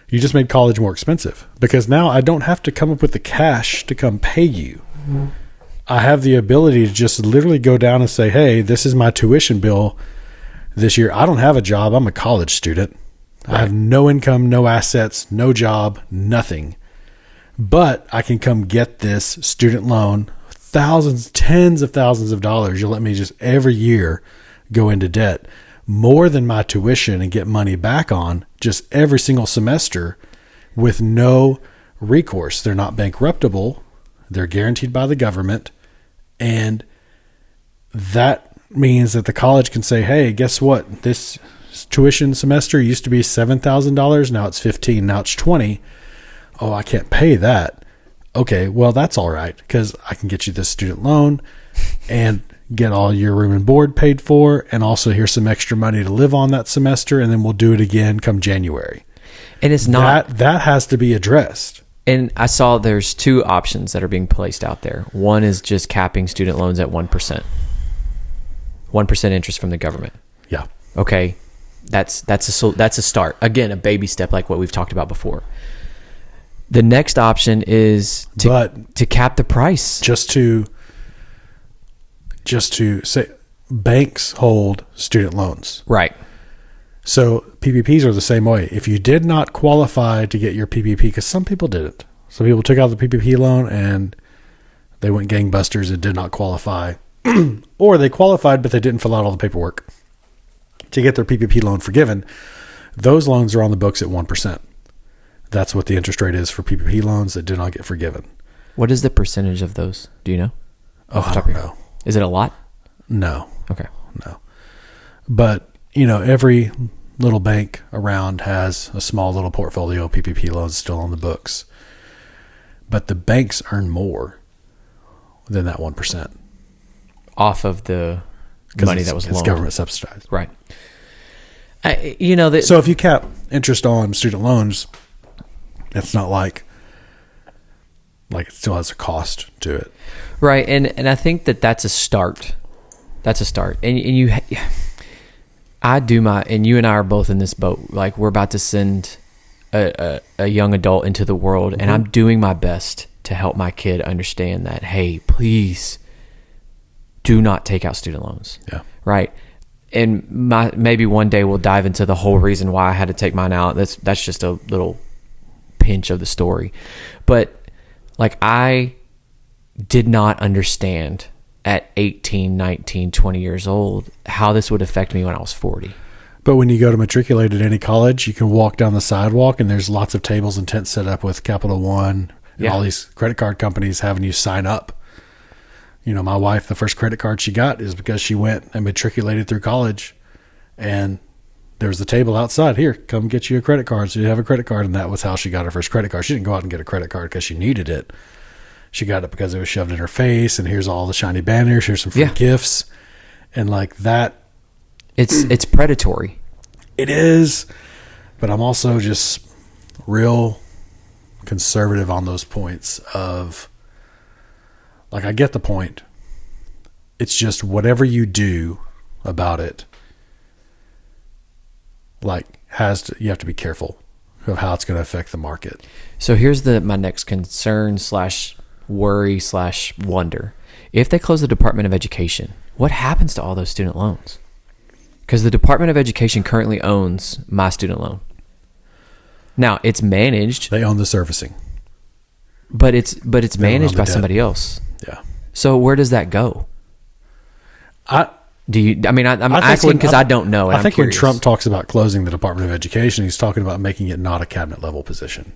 [SPEAKER 1] you just made college more expensive because now I don't have to come up with the cash to come pay you. Mm-hmm. I have the ability to just literally go down and say, hey, this is my tuition bill this year. I don't have a job. I'm a college student. Right. I have no income, no assets, no job, nothing. But I can come get this student loan, thousands, tens of thousands of dollars. You'll let me just every year go into debt more than my tuition and get money back on just every single semester with no recourse. They're not bankruptable. They're guaranteed by the government. And that means that the college can say, hey, guess what? This tuition semester used to be $7,000. Now it's $15,000. Now it's $20,000. Oh, I can't pay that. Okay, well, that's all right because I can get you this student loan and get all your room and board paid for, and also here's some extra money to live on that semester, and then we'll do it again come January.
[SPEAKER 2] And it's not
[SPEAKER 1] that has to be addressed.
[SPEAKER 2] And I saw there's two options that are being placed out there. One is just capping student loans at 1%. 1% interest from the government.
[SPEAKER 1] Yeah.
[SPEAKER 2] Okay, that's a start. Again, a baby step like what we've talked about before. The next option is to cap the price. Just to
[SPEAKER 1] say, banks hold student loans.
[SPEAKER 2] Right.
[SPEAKER 1] So PPPs are the same way. If you did not qualify to get your PPP, because some people didn't. Some people took out the PPP loan and they went gangbusters and did not qualify. Or they qualified, but they didn't fill out all the paperwork to get their PPP loan forgiven. Those loans are on the books at 1%. That's what the interest rate is for PPP loans that did not get forgiven.
[SPEAKER 2] What is the percentage of those? Do you know?
[SPEAKER 1] Oh, I don't know.
[SPEAKER 2] Is it a lot?
[SPEAKER 1] No.
[SPEAKER 2] Okay.
[SPEAKER 1] No. But, every little bank around has a small little portfolio of PPP loans still on the books. But the banks earn more than that 1%.
[SPEAKER 2] Off of the money that was loaned.
[SPEAKER 1] It's government subsidized.
[SPEAKER 2] Right.
[SPEAKER 1] So if you cap interest on student loans, it's not like it still has a cost to it.
[SPEAKER 2] Right. And I think that's a start. That's a start. And you and you and I are both in this boat. Like, we're about to send a young adult into the world, and I'm doing my best to help my kid understand that, hey, please do not take out student loans.
[SPEAKER 1] Yeah.
[SPEAKER 2] Right. And maybe one day we'll dive into the whole reason why I had to take mine out. That's just a little pinch of the story. But I did not understand at 18, 19, 20 years old how this would affect me when I was 40.
[SPEAKER 1] But when you go to matriculate at any college, you can walk down the sidewalk and there's lots of tables and tents set up with Capital One and all these credit card companies having you sign up. My wife, the first credit card she got is because she went and matriculated through college, and there was the table outside. Here, come get you a credit card. So you have a credit card, and that was how she got her first credit card. She didn't go out and get a credit card because she needed it. She got it because it was shoved in her face, and here's all the shiny banners. Here's some free gifts, and that.
[SPEAKER 2] It's predatory.
[SPEAKER 1] It is, but I'm also just real conservative on those points of, like, I get the point. It's just whatever you do about it, like, you have to be careful of how it's going to affect the market.
[SPEAKER 2] So here's my next concern / worry / wonder. If they close the Department of Education, what happens to all those student loans? Because the Department of Education currently owns my student loan. Now, it's managed.
[SPEAKER 1] They own the servicing.
[SPEAKER 2] But it's managed by somebody else.
[SPEAKER 1] Yeah.
[SPEAKER 2] So where does that go? I'm asking because I don't know.
[SPEAKER 1] I think when Trump talks about closing the Department of Education, he's talking about making it not a cabinet level position.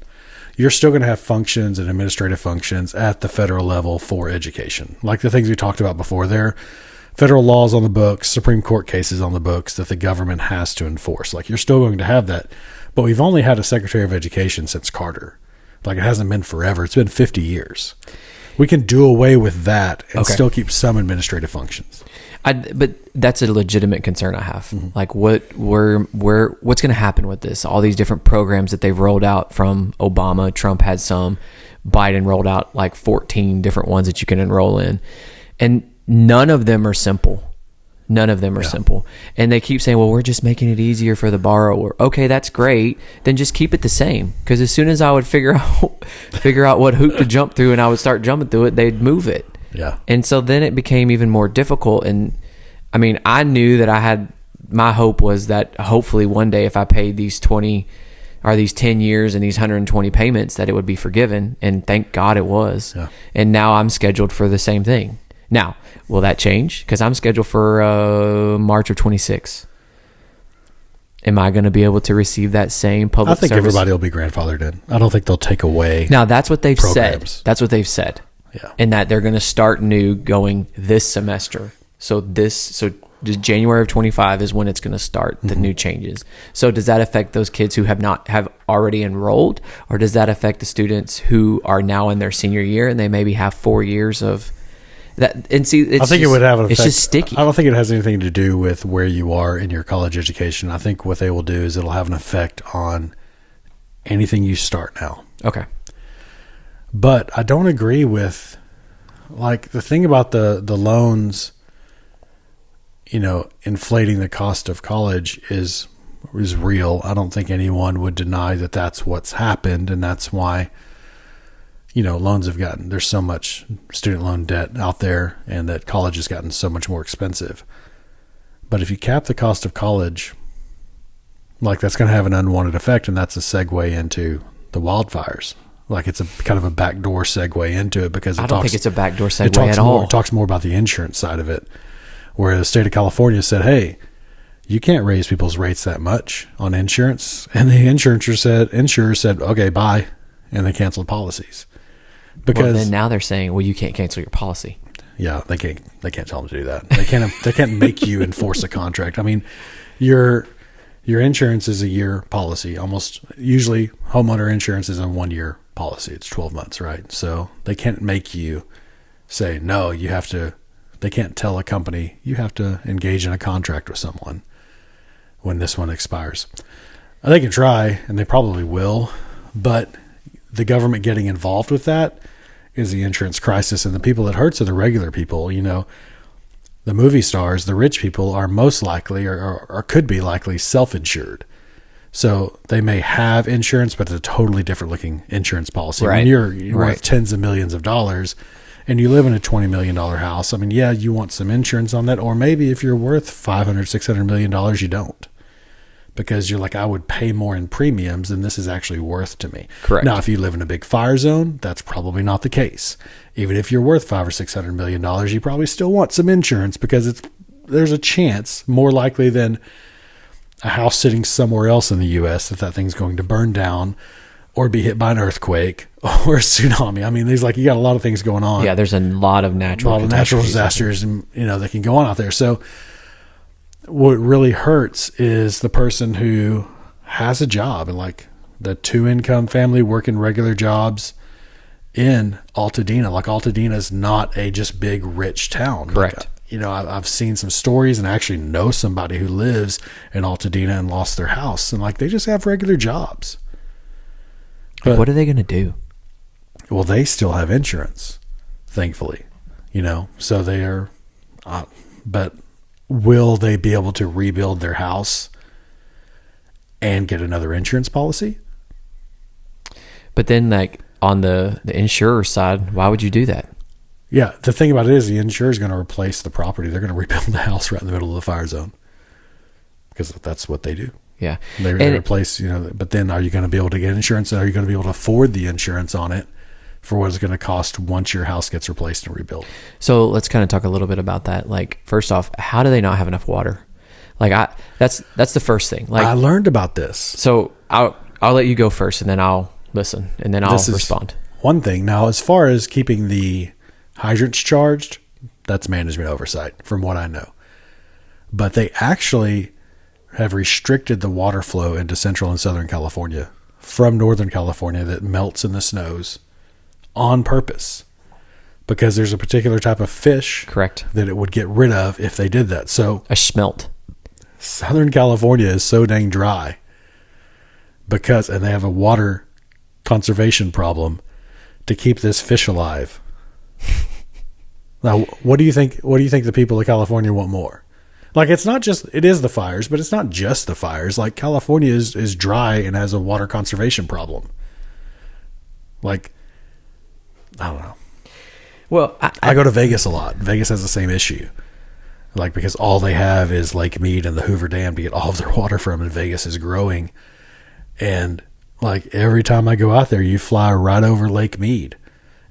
[SPEAKER 1] You're still going to have functions and administrative functions at the federal level for education. Like the things we talked about before. There are federal laws on the books, Supreme Court cases on the books that the government has to enforce. Like, you're still going to have that. But we've only had a Secretary of Education since Carter. Like, it hasn't been forever. It's been 50 years. We can do away with that and still keep some administrative functions.
[SPEAKER 2] But that's a legitimate concern I have. Mm-hmm. Like, what's going to happen with this? All these different programs that they've rolled out from Obama, Trump had some, Biden rolled out like 14 different ones that you can enroll in, and none of them are simple. None of them are simple. And they keep saying, well, we're just making it easier for the borrower. Okay, that's great. Then just keep it the same. Because as soon as I would figure out what hoop to jump through and I would start jumping through it, they'd move it.
[SPEAKER 1] Yeah.
[SPEAKER 2] And so then it became even more difficult. And I mean, I knew that my hope was that hopefully one day if I paid these 20 or these 10 years and these 120 payments, that it would be forgiven. And thank God it was. Yeah. And now I'm scheduled for the same thing. Now, will that change? Because I'm scheduled for March of 26. Am I going to be able to receive that same public service?
[SPEAKER 1] I think everybody will be grandfathered in. I don't think they'll take away.
[SPEAKER 2] Now, that's what they've
[SPEAKER 1] programs.
[SPEAKER 2] said. That's what they've said.
[SPEAKER 1] Yeah.
[SPEAKER 2] And that they're going to start new going this semester. So January of 25 is when it's going to start the new changes. So does that affect those kids who have already enrolled, or does that affect the students who are now in their senior year and they maybe have 4 years of that? And see,
[SPEAKER 1] I think it would have an effect.
[SPEAKER 2] It's just sticky.
[SPEAKER 1] I don't think it has anything to do with where you are in your college education. I think what they will do is it'll have an effect on anything you start now.
[SPEAKER 2] Okay.
[SPEAKER 1] But I don't agree with, like, the thing about the loans, inflating the cost of college is real. I don't think anyone would deny that that's what's happened, and that's why, loans have there's so much student loan debt out there, and that college has gotten so much more expensive. But if you cap the cost of college, like, that's going to have an unwanted effect, and that's a segue into the wildfires. Like, it's a kind of a backdoor segue into it, because
[SPEAKER 2] I don't think it's a backdoor segue at all.
[SPEAKER 1] It talks more about the insurance side of it, where the state of California said, hey, you can't raise people's rates that much on insurance. And the insurer said, okay, bye. And they canceled policies. Because
[SPEAKER 2] then now they're saying, well, you can't cancel your policy.
[SPEAKER 1] Yeah, they can't tell them to do that. They can't make you enforce a contract. I mean, your insurance is a year policy. Usually homeowner insurance is a 1 year policy. It's 12 months, right? So they can't make you say, no, they can't tell a company, you have to engage in a contract with someone when this one expires. They can try, and they probably will, but the government getting involved with that is the insurance crisis. And the people that hurts are the regular people. The movie stars, the rich people, are most likely or could be likely self-insured. So they may have insurance, but it's a totally different looking insurance policy.
[SPEAKER 2] Right.
[SPEAKER 1] When you're worth tens of millions of dollars and you live in a $20 million house, I mean, yeah, you want some insurance on that. Or maybe if you're worth $500, $600 million, you don't. Because you're like, I would pay more in premiums than this is actually worth to me.
[SPEAKER 2] Correct.
[SPEAKER 1] Now, if you live in a big fire zone, that's probably not the case. Even if you're worth $500 or $600 million, you probably still want some insurance, because there's a chance, more likely than a house sitting somewhere else in the U.S., that thing's going to burn down or be hit by an earthquake or a tsunami. I mean, you got a lot of things going on.
[SPEAKER 2] Yeah, there's a lot of natural
[SPEAKER 1] disasters, and that can go on out there. So what really hurts is the person who has a job, and like the 2-income family working regular jobs in Altadena. Like, Altadena is not a just big rich town.
[SPEAKER 2] Correct.
[SPEAKER 1] I've seen some stories, and I actually know somebody who lives in Altadena and lost their house, and like, they just have regular jobs. But,
[SPEAKER 2] what are they going to do?
[SPEAKER 1] Well, they still have insurance, thankfully, so they are, but will they be able to rebuild their house and get another insurance policy?
[SPEAKER 2] But then, like, on the insurer side, why would you do that?
[SPEAKER 1] Yeah, the thing about it is the insurer is going to replace the property. They're going to rebuild the house right in the middle of the fire zone because that's what they do.
[SPEAKER 2] Yeah.
[SPEAKER 1] They're going to replace, but then are you going to be able to get insurance? And are you going to be able to afford the insurance on it for what it's going to cost once your house gets replaced and rebuilt?
[SPEAKER 2] So let's kind of talk a little bit about that. Like, first off, how do they not have enough water? Like, that's the first thing. Like,
[SPEAKER 1] I learned about this.
[SPEAKER 2] So I'll let you go first, and then I'll listen, and then I'll respond.
[SPEAKER 1] One thing. Now, as far as keeping the hydrants charged, that's management oversight from what I know. But they actually have restricted the water flow into Central and Southern California from Northern California that melts in the snows on purpose because there's a particular type of fish
[SPEAKER 2] correct
[SPEAKER 1] that it would get rid of if they did that. So
[SPEAKER 2] a smelt.
[SPEAKER 1] Southern California is so dang dry and they have a water conservation problem to keep this fish alive. Now, what do you think the people of California want more? Like, it is the fires, but it's not just the fires. Like, California is dry and has a water conservation problem. Like, I don't know.
[SPEAKER 2] Well,
[SPEAKER 1] I go to Vegas a lot. Vegas has the same issue. Like, because all they have is Lake Mead and the Hoover Dam to get all of their water from, and Vegas is growing. And, like, every time I go out there, you fly right over Lake Mead.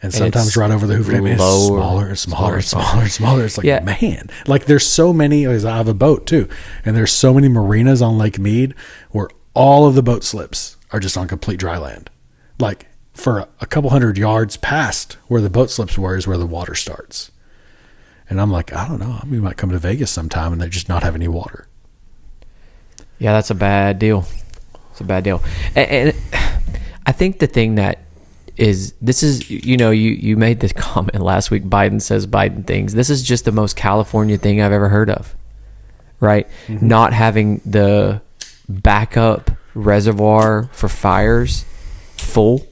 [SPEAKER 1] And sometimes right over the Hoover Dam. It's smaller and smaller and smaller and smaller. It's like, man. Like, there's so many, I have a boat too, and there's so many marinas on Lake Mead where all of the boat slips are just on complete dry land. Like, for a couple hundred yards past where the boat slips were is where the water starts. And I'm like, I don't know. We might come to Vegas sometime and they just not have any water.
[SPEAKER 2] Yeah, that's a bad deal. It's a bad deal. And I think the thing that is, you made this comment last week, Biden says Biden things. This is just the most California thing I've ever heard of, right? Mm-hmm. Not having the backup reservoir for fires full.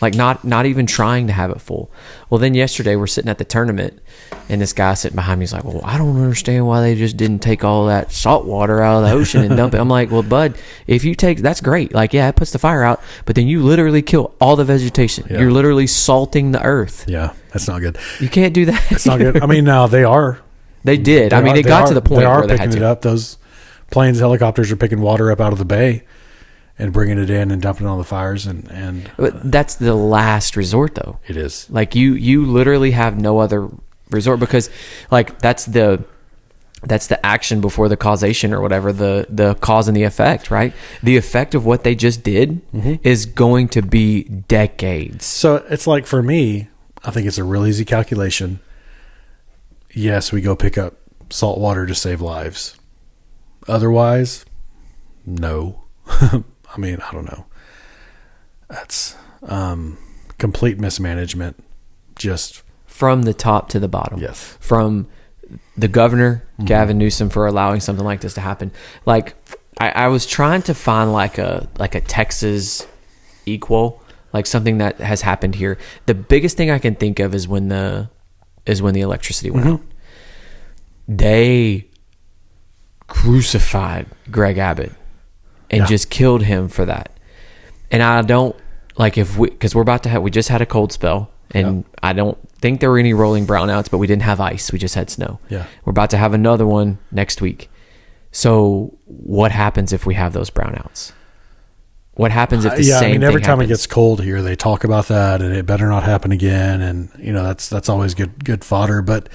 [SPEAKER 2] Like, not even trying to have it full. Well, then yesterday we're sitting at the tournament, and this guy sitting behind me is like, well, I don't understand why they just didn't take all that salt water out of the ocean and dump it. I'm like, well, bud, if you take, that's great. Like, yeah, it puts the fire out, but then you literally kill all the vegetation. Yeah. You're literally salting the earth.
[SPEAKER 1] Yeah, that's not good.
[SPEAKER 2] You can't do that.
[SPEAKER 1] That's not good. I mean, now they are.
[SPEAKER 2] They did. It got to the point where they had to.
[SPEAKER 1] Picking it up. Those planes, helicopters are picking water up out of the bay and bringing it in and dumping it on the fires, and
[SPEAKER 2] but that's the last resort, though.
[SPEAKER 1] It is.
[SPEAKER 2] Like, you literally have no other resort, because, like, that's the action before the causation, or whatever, the cause and the effect, right? The effect of what they just did is going to be decades.
[SPEAKER 1] So it's like, for me, I think it's a real easy calculation. Yes, we go pick up salt water to save lives. Otherwise, no. I mean, I don't know. That's complete mismanagement. Just
[SPEAKER 2] from the top to the bottom.
[SPEAKER 1] Yes.
[SPEAKER 2] From the governor, Gavin Newsom, for allowing something like this to happen. Like, I was trying to find like a Texas equal, like something that has happened here. The biggest thing I can think of is when the electricity went out. They crucified Greg Abbott and just killed him for that. And I don't, like, because we just had a cold spell, and I don't think there were any rolling brownouts, but we didn't have ice. We just had snow.
[SPEAKER 1] Yeah.
[SPEAKER 2] We're about to have another one next week. So what happens if we have those brownouts? What happens if the same thing
[SPEAKER 1] every time
[SPEAKER 2] happens?
[SPEAKER 1] It gets cold here, they talk about that, and it better not happen again. And, that's always good fodder. But,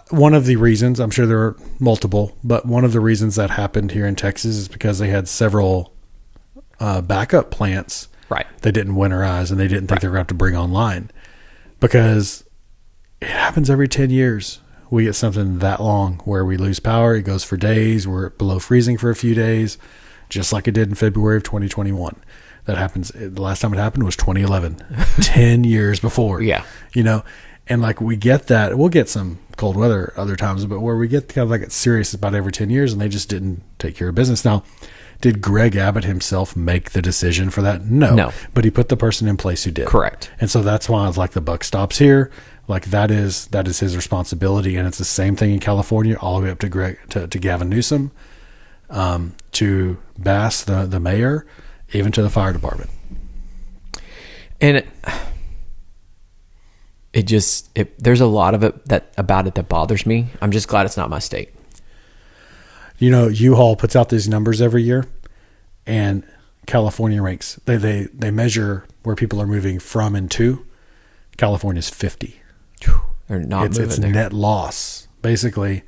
[SPEAKER 1] one of the reasons, I'm sure there are multiple, but one of the reasons that happened here in Texas is because they had several backup plants they didn't winterize, and they didn't think they were going to have to bring online, because it happens every 10 years. We get something that long where we lose power. It goes for days. We're below freezing for a few days, just like it did in February of 2021. That happens. The last time it happened was 2011, 10 years before.
[SPEAKER 2] Yeah.
[SPEAKER 1] And like we get that, we'll get some cold weather other times, but where we get kind of like it's serious about every 10 years and they just didn't take care of business. Now, did Greg Abbott himself make the decision for that? No. But he put the person in place who did.
[SPEAKER 2] Correct.
[SPEAKER 1] And so that's why it's like the buck stops here. Like that is his responsibility. And it's the same thing in California, all the way up to Gavin Newsom, to Bass, the mayor, even to the fire department.
[SPEAKER 2] And there's a lot of it that bothers me. I'm just glad it's not my state.
[SPEAKER 1] You know, U-Haul puts out these numbers every year, and California ranks. They measure where people are moving from and to. California's 50.
[SPEAKER 2] They're not moving
[SPEAKER 1] it's
[SPEAKER 2] there.
[SPEAKER 1] Net loss. Basically,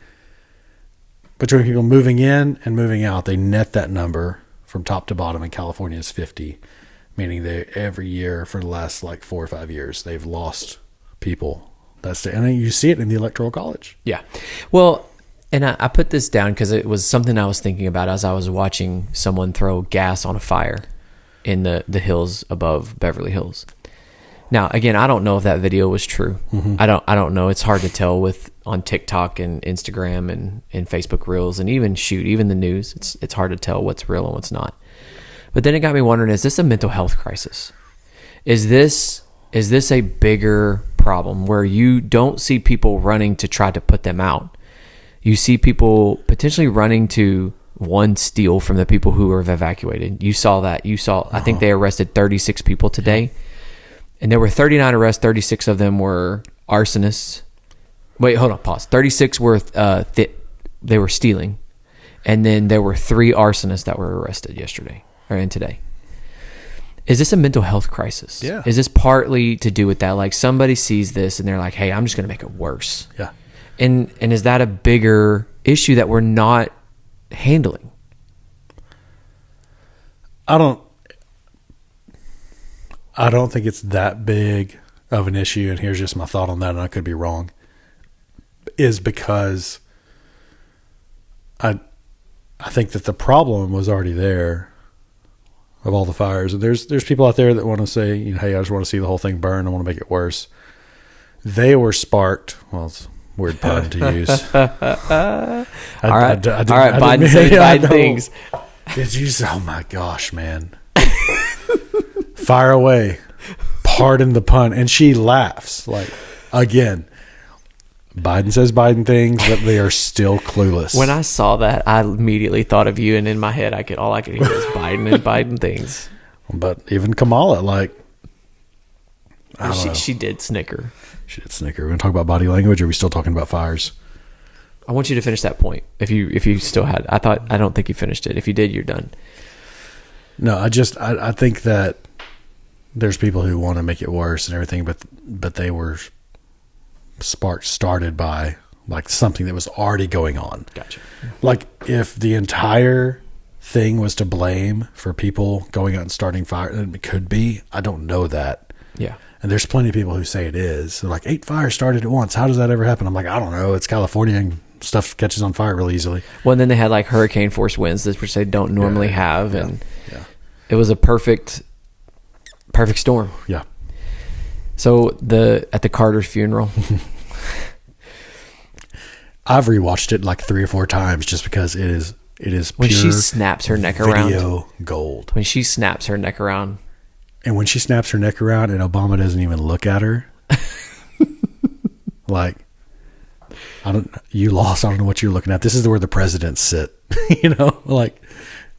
[SPEAKER 1] between people moving in and moving out, they net that number from top to bottom, and California is 50, meaning they every year for the last like 4 or 5 years, they've lost people. And then you see it in the Electoral College.
[SPEAKER 2] Yeah. Well, and I put this down because it was something I was thinking about as I was watching someone throw gas on a fire in the hills above Beverly Hills. Now, again, I don't know if that video was true. Mm-hmm. I don't know. It's hard to tell on TikTok and Instagram and Facebook Reels and even the news. It's hard to tell what's real and what's not. But then it got me wondering: is this a mental health crisis? Is this a bigger problem where you don't see people running to try to put them out? You see people potentially running to steal from the people who have evacuated. You saw that. I think they arrested 36 people today. And there were 39 arrests. 36 of them were arsonists. Wait, hold on, pause. 36 were they were stealing. And then there were 3 arsonists that were arrested today. Is this a mental health crisis?
[SPEAKER 1] Yeah.
[SPEAKER 2] Is this partly to do with that? Like somebody sees this and they're like, hey, I'm just going to make it worse.
[SPEAKER 1] Yeah.
[SPEAKER 2] And is that a bigger issue that we're not handling?
[SPEAKER 1] I don't think it's that big of an issue, and here's just my thought on that, and I could be wrong, is because I think that the problem was already there of all the fires. And there's people out there that want to say, hey, I just want to see the whole thing burn. I want to make it worse. They were sparked. Well, it's a weird pun to use.
[SPEAKER 2] All right, Biden saying Biden things.
[SPEAKER 1] Did you? Oh my gosh, man. Fire away. Pardon the pun. And she laughs. Like, again, Biden says Biden things, but they are still clueless.
[SPEAKER 2] When I saw that, I immediately thought of you, and in my head, all I could hear is Biden and Biden things.
[SPEAKER 1] But even Kamala, like,
[SPEAKER 2] she did snicker.
[SPEAKER 1] She did snicker. We're going to talk about body language, or are we still talking about fires?
[SPEAKER 2] I want you to finish that point. If you still had, I don't think you finished it. If you did, you're done.
[SPEAKER 1] No, I think that there's people who want to make it worse and everything, but they were started by like something that was already going on.
[SPEAKER 2] Gotcha.
[SPEAKER 1] Like if the entire thing was to blame for people going out and starting fire, and it could be. I don't know that.
[SPEAKER 2] Yeah.
[SPEAKER 1] And there's plenty of people who say it is. They're like 8 fires started at once. How does that ever happen? I'm like, I don't know. It's California and stuff catches on fire really easily.
[SPEAKER 2] Well, and then they had like hurricane force winds, which they don't normally have, and it was a perfect storm.
[SPEAKER 1] Yeah.
[SPEAKER 2] So at the Carter's funeral,
[SPEAKER 1] I've rewatched it like 3 or 4 times just because it is
[SPEAKER 2] when
[SPEAKER 1] pure
[SPEAKER 2] she snaps her neck around.
[SPEAKER 1] Video gold.
[SPEAKER 2] When she snaps her neck around.
[SPEAKER 1] And when she snaps her neck around and Obama doesn't even look at her, like, you lost. I don't know what you're looking at. This is where the presidents sit, like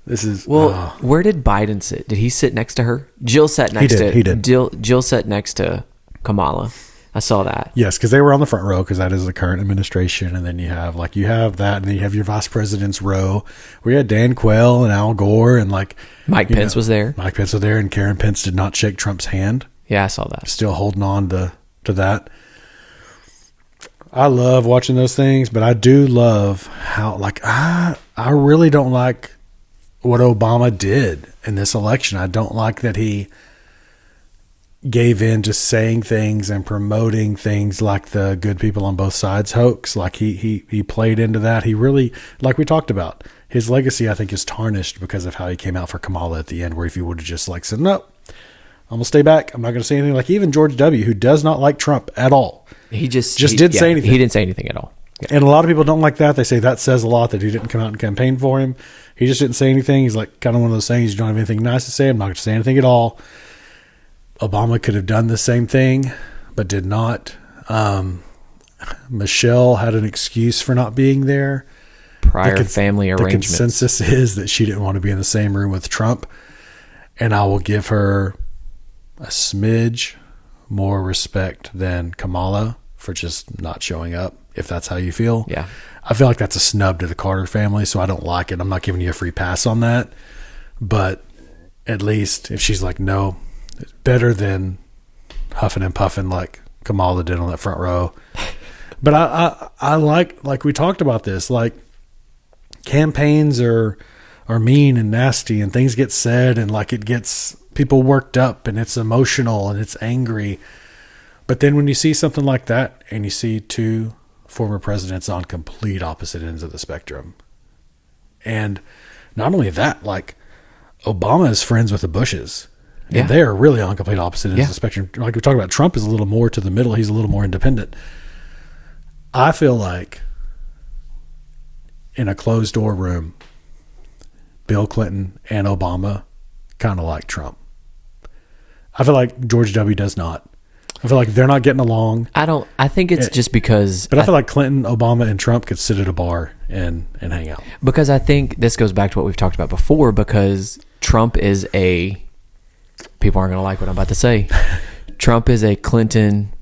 [SPEAKER 1] this is.
[SPEAKER 2] Well, where did Biden sit? Did he sit next to her? Jill sat next to.
[SPEAKER 1] He did.
[SPEAKER 2] Jill sat next to Kamala. I saw that.
[SPEAKER 1] Yes, because they were on the front row because that is the current administration, and then you have that, and then you have your vice president's row where you had Dan Quayle and Al Gore and like
[SPEAKER 2] Mike Pence was there.
[SPEAKER 1] Mike Pence was there, and Karen Pence did not shake Trump's hand.
[SPEAKER 2] Yeah, I saw that.
[SPEAKER 1] Still holding on to that. I love watching those things, but I do love how I really don't like what Obama did in this election. I don't like that he gave in to saying things and promoting things like the good people on both sides hoax. Like he played into that. He really, like we talked about, his legacy I think is tarnished because of how he came out for Kamala at the end, where if he would have just like said, no, I'm going to stay back. I'm not going to say anything. Like even George W., who does not like Trump at all.
[SPEAKER 2] He didn't
[SPEAKER 1] say anything.
[SPEAKER 2] He didn't say anything at all. Yeah.
[SPEAKER 1] And a lot of people don't like that. They say that says a lot that he didn't come out and campaign for him. He just didn't say anything. He's like kind of one of those things. You don't have anything nice to say. I'm not going to say anything at all. Obama could have done the same thing, but did not. Michelle had an excuse for not being there.
[SPEAKER 2] Prior family arrangements.
[SPEAKER 1] The consensus is that she didn't want to be in the same room with Trump. And I will give her a smidge more respect than Kamala for just not showing up, if that's how you feel.
[SPEAKER 2] Yeah.
[SPEAKER 1] I feel like that's a snub to the Carter family, so I don't like it. I'm not giving you a free pass on that. But at least if she's like, no, it's better than huffing and puffing like Kamala did on that front row. But I like we talked about this, like campaigns are mean and nasty and things get said and like it gets people worked up and it's emotional and it's angry. But then when you see something like that and you see two former presidents on complete opposite ends of the spectrum, and not only that, like Obama is friends with the Bushes. And
[SPEAKER 2] Yeah.
[SPEAKER 1] they are really on complete opposite ends
[SPEAKER 2] Yeah.
[SPEAKER 1] of the spectrum. Like we talked about, Trump is a little more to the middle. He's a little more independent. I feel like in a closed door room, Bill Clinton and Obama kind of like Trump. I feel like George W. does not. I feel like they're not getting along.
[SPEAKER 2] I think it's just because.
[SPEAKER 1] But I feel like Clinton, Obama, and Trump could sit at a bar and hang out.
[SPEAKER 2] Because I think this goes back to what we've talked about before, because Trump is a. People aren't going to like what I'm about to say. Trump is a Clinton,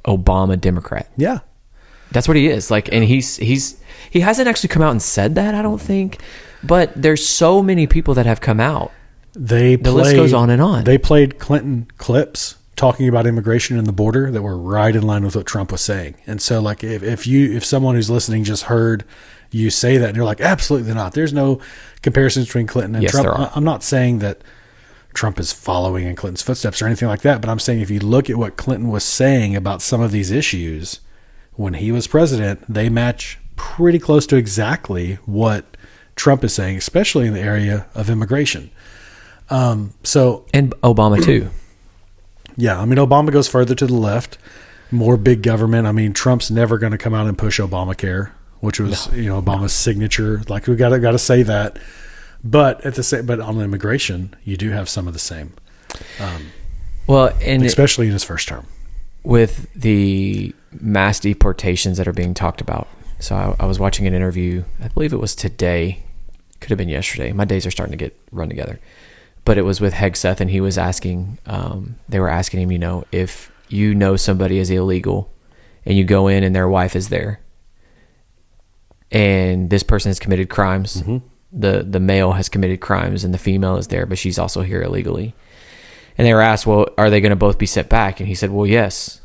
[SPEAKER 2] Obama Democrat.
[SPEAKER 1] Yeah.
[SPEAKER 2] That's what he is. Like, and he hasn't actually come out and said that, I don't think. But there's so many people that have come out. The list goes on and on.
[SPEAKER 1] They played Clinton clips talking about immigration and the border that were right in line with what Trump was saying. And so like if someone who's listening just heard you say that and you're like, absolutely not. There's no comparisons between Clinton and
[SPEAKER 2] Yes,
[SPEAKER 1] Trump.
[SPEAKER 2] there are.
[SPEAKER 1] I'm not saying that Trump is following in Clinton's footsteps or anything like that, but I'm saying if you look at what Clinton was saying about some of these issues when he was president, they match pretty close to exactly what Trump is saying, especially in the area of immigration.
[SPEAKER 2] And Obama too.
[SPEAKER 1] Yeah, I mean, Obama goes further to the left, more big government. I mean, Trump's never going to come out and push Obamacare, which was Obama's signature. Like we got to say that. But but on immigration, you do have some of the same.
[SPEAKER 2] Well, and
[SPEAKER 1] especially in his first term,
[SPEAKER 2] with the mass deportations that are being talked about. So I was watching an interview. I believe it was today. Could have been yesterday. My days are starting to run together. But it was with Hegseth, and he was asking. They were asking him, if you know somebody is illegal, and you go in and their wife is there, and this person has committed crimes. Mm-hmm. The male has committed crimes and the female is there, but she's also here illegally. And they were asked, well, are they going to both be sent back? And he said, well, yes.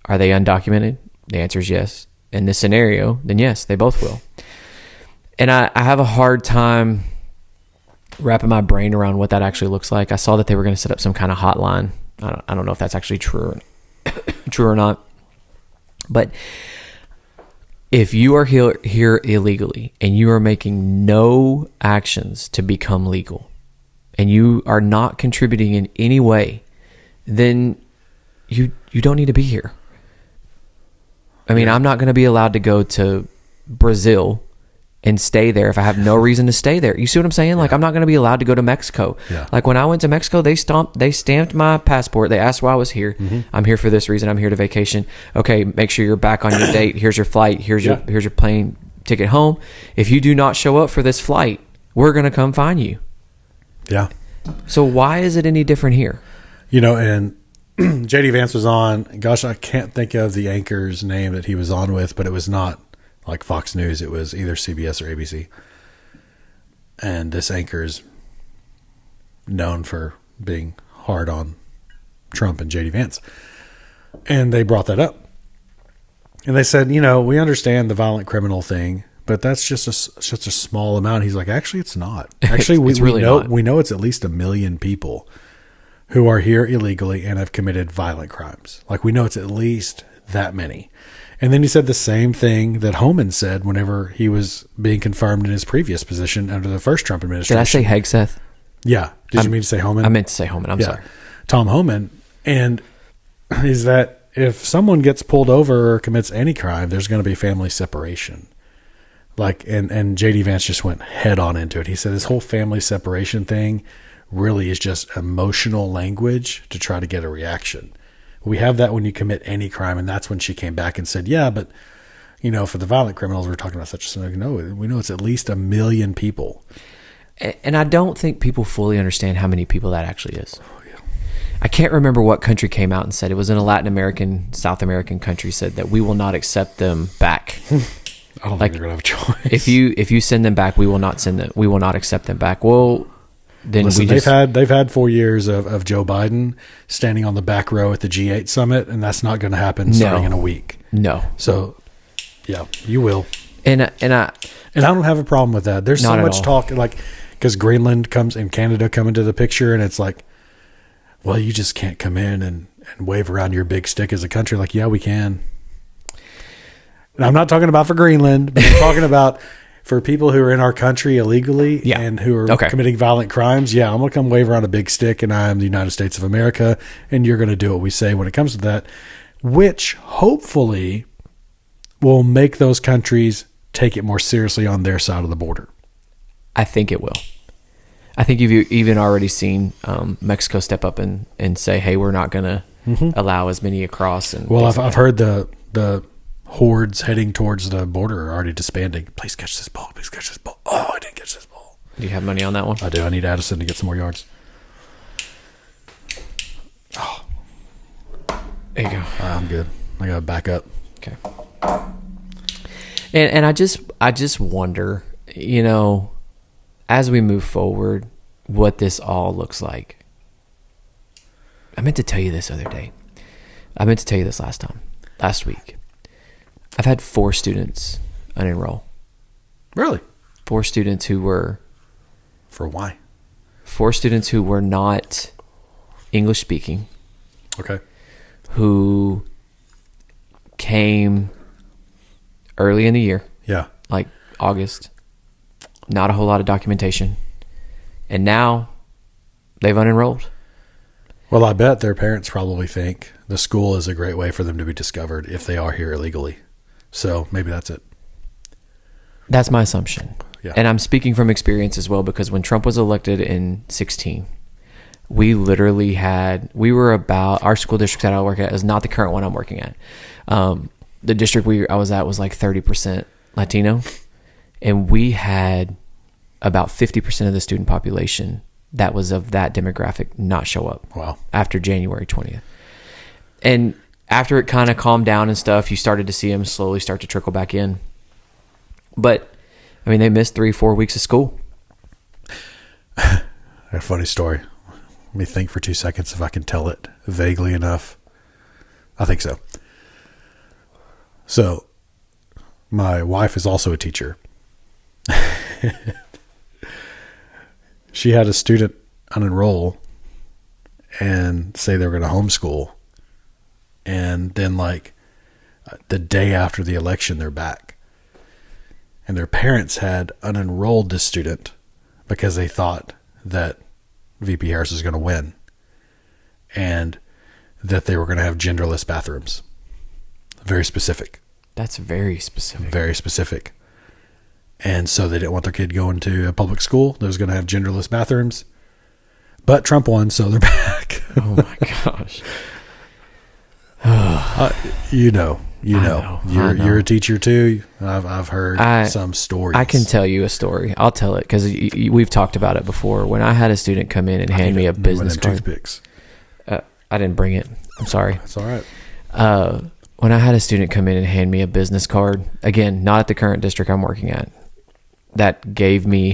[SPEAKER 2] Are they undocumented? The answer is yes. In this scenario, then yes, they both will. And I have a hard time wrapping my brain around what that actually looks like. I saw that they were going to set up some kind of hotline. I don't know if that's actually true or not. But if you are here illegally and you are making no actions to become legal and you are not contributing in any way, then you don't need to be here. I mean, I'm not going to be allowed to go to Brazil and stay there if I have no reason to stay there. You see what I'm saying? Like, I'm not going to be allowed to go to Mexico.
[SPEAKER 1] Yeah.
[SPEAKER 2] Like when I went to Mexico, they stamped my passport. They asked why I was here. Mm-hmm. I'm here for this reason. I'm here to vacation. Okay, make sure you're back on your date. Here's your flight. Here's your plane ticket home. If you do not show up for this flight, we're going to come find you.
[SPEAKER 1] Yeah.
[SPEAKER 2] So why is it any different here?
[SPEAKER 1] And JD Vance was on. Gosh, I can't think of the anchor's name that he was on with, but it was not like Fox News. It was either CBS or ABC. And this anchor is known for being hard on Trump and JD Vance. And they brought that up. And they said, we understand the violent criminal thing, but that's just a small amount. He's like, actually, it's not. Actually, we know it's at least 1 million people who are here illegally and have committed violent crimes. Like, we know it's at least that many. And then he said the same thing that Homan said whenever he was being confirmed in his previous position under the first Trump administration.
[SPEAKER 2] Did I say Hegseth?
[SPEAKER 1] Yeah. Did you mean to say Homan?
[SPEAKER 2] I meant to say Homan. I'm sorry.
[SPEAKER 1] Tom Homan, and is that if someone gets pulled over or commits any crime, there's going to be family separation. Like, and JD Vance just went head on into it. He said this whole family separation thing really is just emotional language to try to get a reaction. We have that when you commit any crime, and that's when she came back and said, yeah, but for the violent criminals, we're talking about such a no. We know it's at least 1 million people.
[SPEAKER 2] And I don't think people fully understand how many people that actually is. Oh, yeah. I can't remember what country came out and said, it was in a Latin American, South American country, said that we will not accept them back.
[SPEAKER 1] I don't think they're gonna have a choice.
[SPEAKER 2] If you send them back, we will not send them. We will not accept them back. Well, then
[SPEAKER 1] listen, they've had 4 years of Joe Biden standing on the back row at the G8 summit, and that's not going to happen starting in a week.
[SPEAKER 2] No.
[SPEAKER 1] So, yeah, you will.
[SPEAKER 2] And I
[SPEAKER 1] don't have a problem with that. There's so much talk, like, because Greenland comes and Canada come into the picture, and it's like, well, you just can't come in and wave around your big stick as a country. Like, yeah, we can. And I'm not talking about for Greenland, but I'm talking about for people who are in our country illegally and who are committing violent crimes. Yeah, I'm going to come wave around a big stick, and I am the United States of America, and you're going to do what we say when it comes to that, which hopefully will make those countries take it more seriously on their side of the border.
[SPEAKER 2] I think it will. I think you've even already seen Mexico step up and say, hey, we're not going to allow as many across. And
[SPEAKER 1] well, I've heard the hordes heading towards the border are already disbanding. Please catch this ball. Please catch this ball. Oh, I didn't catch this ball.
[SPEAKER 2] Do you have money on that one?
[SPEAKER 1] I do. I need Addison to get some more yards. Oh.
[SPEAKER 2] There you go.
[SPEAKER 1] I'm good. I got to back up.
[SPEAKER 2] Okay. And I just wonder, as we move forward, what this all looks like. I meant to tell you this other day. I meant to tell you this last week. I've had 4 students unenroll.
[SPEAKER 1] Really?
[SPEAKER 2] 4 students who were...
[SPEAKER 1] For why?
[SPEAKER 2] 4 students who were not English speaking.
[SPEAKER 1] Okay.
[SPEAKER 2] Who came early in the year.
[SPEAKER 1] Yeah.
[SPEAKER 2] Like August. Not a whole lot of documentation. And now they've unenrolled.
[SPEAKER 1] Well, I bet their parents probably think the school is a great way for them to be discovered if they are here illegally. So maybe that's it.
[SPEAKER 2] That's my assumption.
[SPEAKER 1] Yeah.
[SPEAKER 2] And I'm speaking from experience as well, because when Trump was elected in 2016, we literally our school district that I work at is not the current one I'm working at. The district I was at was like 30% Latino. And we had about 50% of the student population that was of that demographic not show up.
[SPEAKER 1] Wow. After
[SPEAKER 2] January 20th. And after it kind of calmed down and stuff, you started to see them slowly start to trickle back in. But, I mean, they missed 3-4 weeks of school.
[SPEAKER 1] A funny story. Let me think for 2 seconds if I can tell it vaguely enough. I think so. So, my wife is also a teacher. She had a student unenroll and say they were going to homeschool. And then, like, the day after the election, they're back. And their parents had unenrolled this student because they thought that VP Harris was going to win and that they were going to have genderless bathrooms. Very specific.
[SPEAKER 2] That's very specific.
[SPEAKER 1] Very specific. And so they didn't want their kid going to a public school that was going to have genderless bathrooms. But Trump won, so they're back.
[SPEAKER 2] Oh my gosh.
[SPEAKER 1] You know. You're a teacher too. I've heard some stories.
[SPEAKER 2] I can tell you a story. I'll tell it because we've talked about it before. When I had a student come in and hand me a business card.
[SPEAKER 1] Toothpicks.
[SPEAKER 2] I didn't bring it. I'm sorry.
[SPEAKER 1] That's all right.
[SPEAKER 2] When I had a student come in and hand me a business card, again, not at the current district I'm working at, that gave me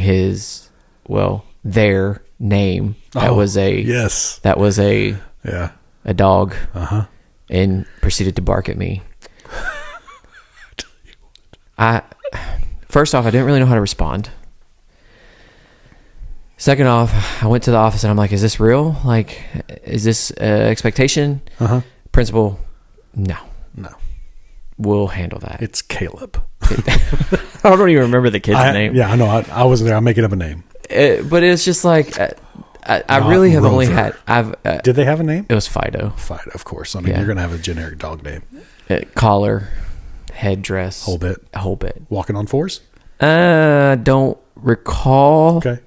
[SPEAKER 2] their name. That was a dog.
[SPEAKER 1] Uh-huh.
[SPEAKER 2] And proceeded to bark at me. First off, I didn't really know how to respond. Second off, I went to the office and I'm like, is this real? Like, is this expectation?
[SPEAKER 1] Uh-huh.
[SPEAKER 2] Principal, no.
[SPEAKER 1] No.
[SPEAKER 2] We'll handle that.
[SPEAKER 1] It's Caleb.
[SPEAKER 2] I don't even remember the kid's name.
[SPEAKER 1] Yeah, I know. I wasn't there. I'm making up a name.
[SPEAKER 2] But it's just like, I
[SPEAKER 1] Not
[SPEAKER 2] really have only
[SPEAKER 1] Rover.
[SPEAKER 2] had.
[SPEAKER 1] Did they have a name?
[SPEAKER 2] It was Fido.
[SPEAKER 1] Fight, of course. I mean,
[SPEAKER 2] Yeah.
[SPEAKER 1] you're gonna have a generic dog name.
[SPEAKER 2] Collar, headdress,
[SPEAKER 1] Whole bit.
[SPEAKER 2] a whole bit.
[SPEAKER 1] Walking on fours.
[SPEAKER 2] Don't recall.
[SPEAKER 1] Okay.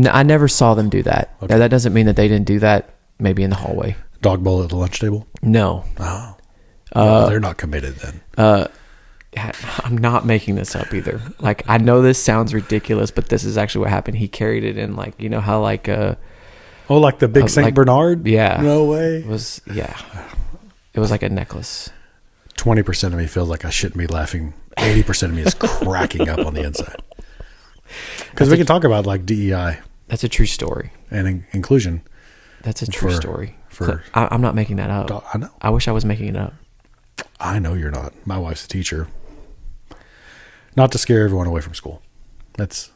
[SPEAKER 2] I never saw them do that.
[SPEAKER 1] Okay.
[SPEAKER 2] That doesn't mean that they didn't do that. Maybe in the hallway.
[SPEAKER 1] Dog bowl at the lunch table.
[SPEAKER 2] No,
[SPEAKER 1] Oh, no, they're not committed then.
[SPEAKER 2] I'm not making this up either. Like, I know this sounds ridiculous, but this is actually what happened. He carried it in, like, you know how like
[SPEAKER 1] Oh, like the big Saint
[SPEAKER 2] like-
[SPEAKER 1] Bernard.
[SPEAKER 2] yeah.
[SPEAKER 1] No way.
[SPEAKER 2] it was it was like a necklace.
[SPEAKER 1] 20% of me feels like I shouldn't be laughing. 80% of me is cracking up on the inside. Because we can talk about like DEI
[SPEAKER 2] That's a true story.
[SPEAKER 1] and inclusion.
[SPEAKER 2] That's a true
[SPEAKER 1] For-
[SPEAKER 2] story.
[SPEAKER 1] for-
[SPEAKER 2] I'm not making that up.
[SPEAKER 1] I know.
[SPEAKER 2] I wish I was making it up.
[SPEAKER 1] I know you're not. My wife's a teacher. Not to scare everyone away from school. That's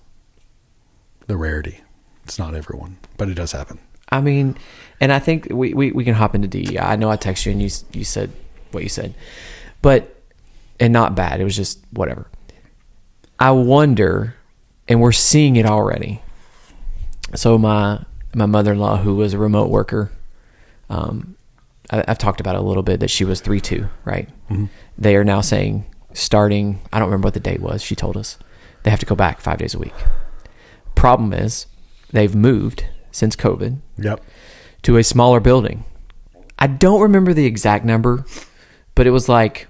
[SPEAKER 1] the rarity. It's not everyone, but it does happen.
[SPEAKER 2] I mean, and I think we can hop into DEI. I know I texted you and you said what you said, but, and not bad. It was just whatever. I wonder, and we're seeing it already. So my mother-in-law, who was a remote worker, I've talked about it a little bit, that she was 3-2, right?
[SPEAKER 1] Mm-hmm.
[SPEAKER 2] They are now saying, starting, I don't remember what the date was, she told us, they have to go back 5 days a week. Problem is, they've moved since COVID
[SPEAKER 1] Yep.
[SPEAKER 2] to a smaller building. I don't remember the exact number, but it was like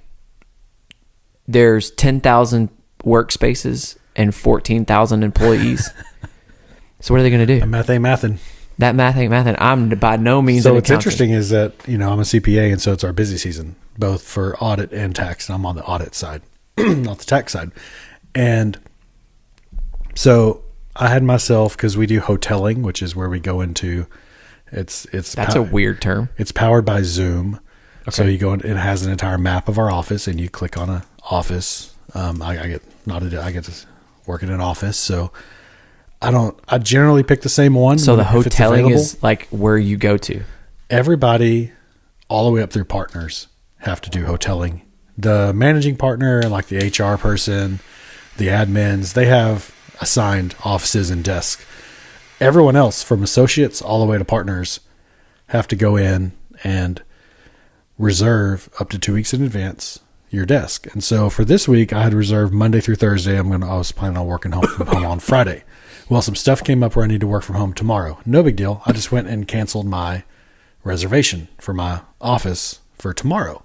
[SPEAKER 2] there's 10,000 workspaces and 14,000 employees. So what are they going to do?
[SPEAKER 1] Math ain't mathin'.
[SPEAKER 2] That math ain't math, and I'm by no means
[SPEAKER 1] So
[SPEAKER 2] an
[SPEAKER 1] what's
[SPEAKER 2] accountant.
[SPEAKER 1] interesting is that, I'm a CPA, and so it's our busy season, both for audit and tax. And I'm on the audit side, not the tax side. And so I had myself, because we do hoteling, which is where we go into, it's
[SPEAKER 2] That's a weird term.
[SPEAKER 1] It's powered by Zoom. So
[SPEAKER 2] Okay.
[SPEAKER 1] you go in, it has an entire map of our office, and you click on a office. I get to work in an office. So I generally pick the same one.
[SPEAKER 2] So the
[SPEAKER 1] if it's
[SPEAKER 2] hoteling
[SPEAKER 1] available.
[SPEAKER 2] is like where you go to.
[SPEAKER 1] Everybody, all the way up through partners, have to do hoteling. The managing partner and like the HR person, the admins, they have assigned offices and desks. Everyone else, from associates all the way to partners, have to go in and reserve up to 2 weeks in advance your desk. And so for this week, I had reserved Monday through Thursday. I was planning on working from home on Friday. Well, some stuff came up where I need to work from home tomorrow. No big deal. I just went and canceled my reservation for my office for tomorrow.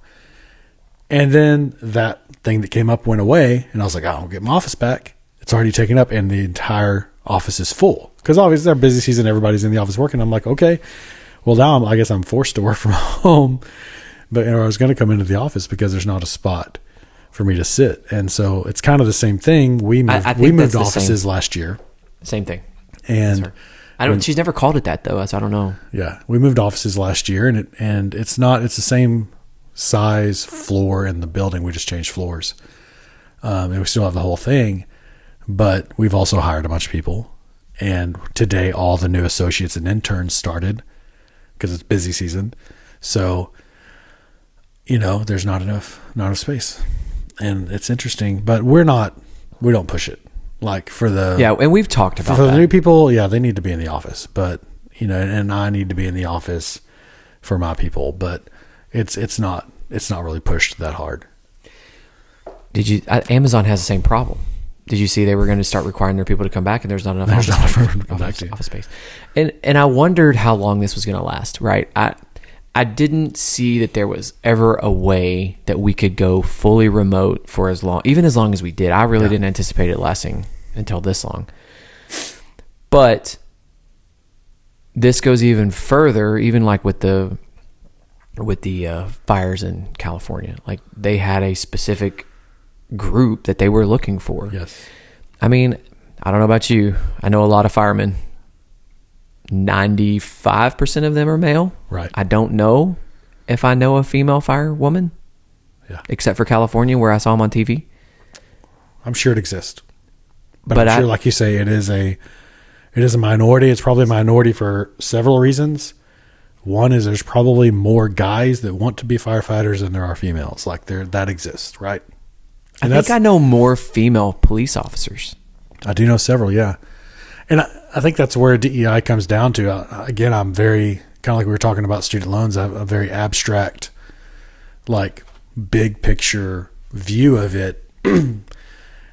[SPEAKER 1] And then that thing that came up went away, and I was like, I'll get my office back. It's already taken up, and the entire office is full. Because obviously they're busy season, everybody's in the office working. I'm like, okay, well now I guess I'm forced to work from home. But I was going to come into the office because there's not a spot for me to sit. And so it's kind of the same thing. We moved,
[SPEAKER 2] I think that's the
[SPEAKER 1] offices
[SPEAKER 2] same.
[SPEAKER 1] last year.
[SPEAKER 2] Same thing.
[SPEAKER 1] And
[SPEAKER 2] I don't. She's never called it that though, so I don't know.
[SPEAKER 1] yeah, we moved offices last year, and it's the same size floor in the building. We just changed floors, and we still have the whole thing, but we've also hired a bunch of people. And today, all the new associates and interns started because it's busy season. So, there's not enough space, and it's interesting. But we don't push it. Like for the
[SPEAKER 2] And we've talked about
[SPEAKER 1] for the
[SPEAKER 2] that.
[SPEAKER 1] new people, they need to be in the office, but and I need to be in the office for my people, but it's not really pushed that hard.
[SPEAKER 2] Did you? Amazon has the same problem. Did you see they were going to start requiring their people to come back, and there's not enough
[SPEAKER 1] There's
[SPEAKER 2] office,
[SPEAKER 1] not enough room to come back to.
[SPEAKER 2] office space. And I wondered how long this was going to last. Right? I didn't see that there was ever a way that we could go fully remote for as long as we did. I really didn't anticipate it lasting until this long. But this goes even further, even like with the fires in California. Like they had a specific group that they were looking for.
[SPEAKER 1] Yes.
[SPEAKER 2] I mean, I don't know about you. I know a lot of firemen. 95% of them are male.
[SPEAKER 1] Right.
[SPEAKER 2] I don't know if I know a female firewoman.
[SPEAKER 1] Yeah.
[SPEAKER 2] Except for California, where I saw them on TV.
[SPEAKER 1] I'm sure it exists, but
[SPEAKER 2] But
[SPEAKER 1] I'm sure, like you say, it is a minority. It's probably a minority for several reasons. One is there's probably more guys that want to be firefighters than there are females. Like that exists, right?
[SPEAKER 2] I think I know more female police officers.
[SPEAKER 1] I do know several, yeah. And I think that's where DEI comes down to. Again, I'm very, kind of like we were talking about student loans, I have a very abstract, like big picture view of it.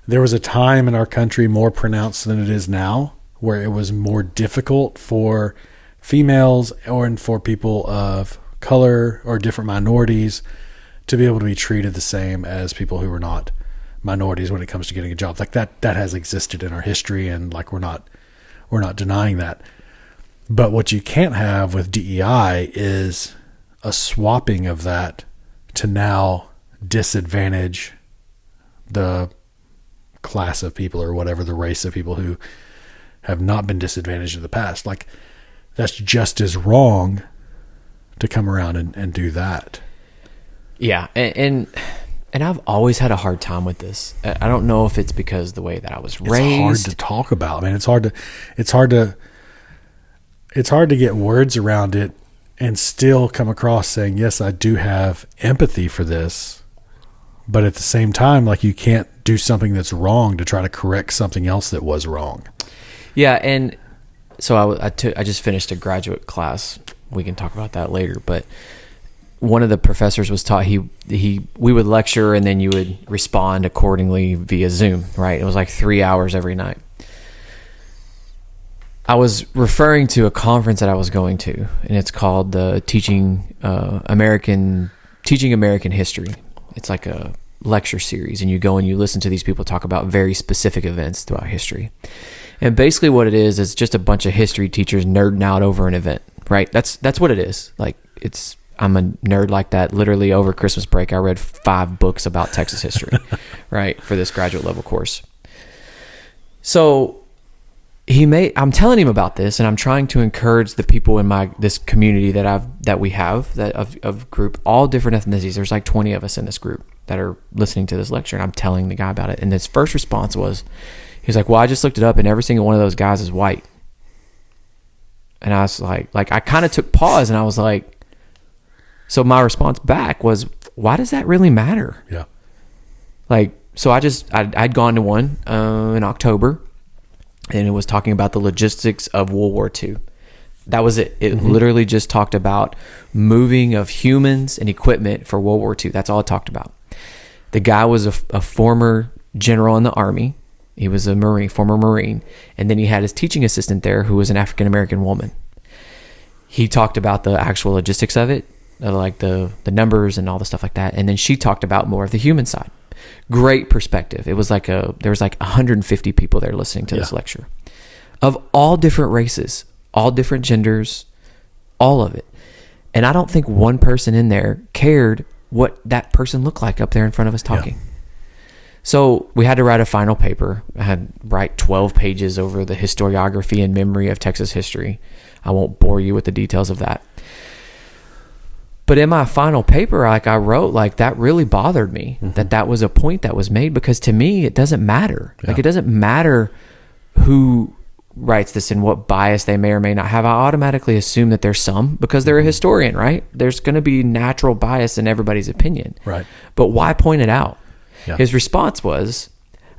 [SPEAKER 1] There was a time in our country, more pronounced than it is now, where it was more difficult for females or for people of color or different minorities to be able to be treated the same as people who were not minorities when it comes to getting a job. Like that has existed in our history, and like we're not denying that. But what you can't have with DEI is a swapping of that to now disadvantage the class of people or whatever, the race of people who have not been disadvantaged in the past. Like that's just as wrong to come around and do that.
[SPEAKER 2] Yeah. And I've always had a hard time with this. I don't know if it's because the way that I was raised.
[SPEAKER 1] It's hard to talk about, man. It's hard to get words around it and still come across saying, yes, I do have empathy for this. But at the same time, like you can't do something that's wrong to try to correct something else that was wrong.
[SPEAKER 2] Yeah. And so I just finished a graduate class. We can talk about that later, but one of the professors was taught, we would lecture and then you would respond accordingly via Zoom, right? It was like 3 hours every night. I was referring to a conference that I was going to, and it's called the Teaching American History. It's like a lecture series, and you go and you listen to these people talk about very specific events throughout history. And basically what it is just a bunch of history teachers nerding out over an event, right? That's what it is. Like I'm a nerd like that. Literally over Christmas break, I read 5 books about Texas history, right? For this graduate level course. So I'm telling him about this, and I'm trying to encourage the people in this community that we have of group, all different ethnicities. There's like 20 of us in this group that are listening to this lecture, and I'm telling the guy about it. And his first response was, he was like, well, I just looked it up and every single one of those guys is white. And I was like I kind of took pause, and I was like, so my response back was, why does that really matter?
[SPEAKER 1] Yeah.
[SPEAKER 2] Like, so I'd gone to one in October, and it was talking about the logistics of World War II. That was it. It literally just talked about moving of humans and equipment for World War II. That's all it talked about. The guy was a former general in the Army. He was a former Marine. And then he had his teaching assistant there who was an African-American woman. He talked about the actual logistics of it, like the numbers and all the stuff like that. And then she talked about more of the human side. Great perspective. It was like there was like 150 people there listening to this lecture of all different races, all different genders, all of it. And I don't think one person in there cared what that person looked like up there in front of us talking. Yeah. So we had to write a final paper. I had to write 12 pages over the historiography and memory of Texas history. I won't bore you with the details of that. But in my final paper, like I wrote, like that really bothered me, that was a point that was made, because to me, it doesn't matter. Yeah. Like it doesn't matter who writes this and what bias they may or may not have. I automatically assume that there's some, because they're a historian, right? There's going to be natural bias in everybody's opinion.
[SPEAKER 1] Right.
[SPEAKER 2] But why point it out?
[SPEAKER 1] Yeah.
[SPEAKER 2] His response was,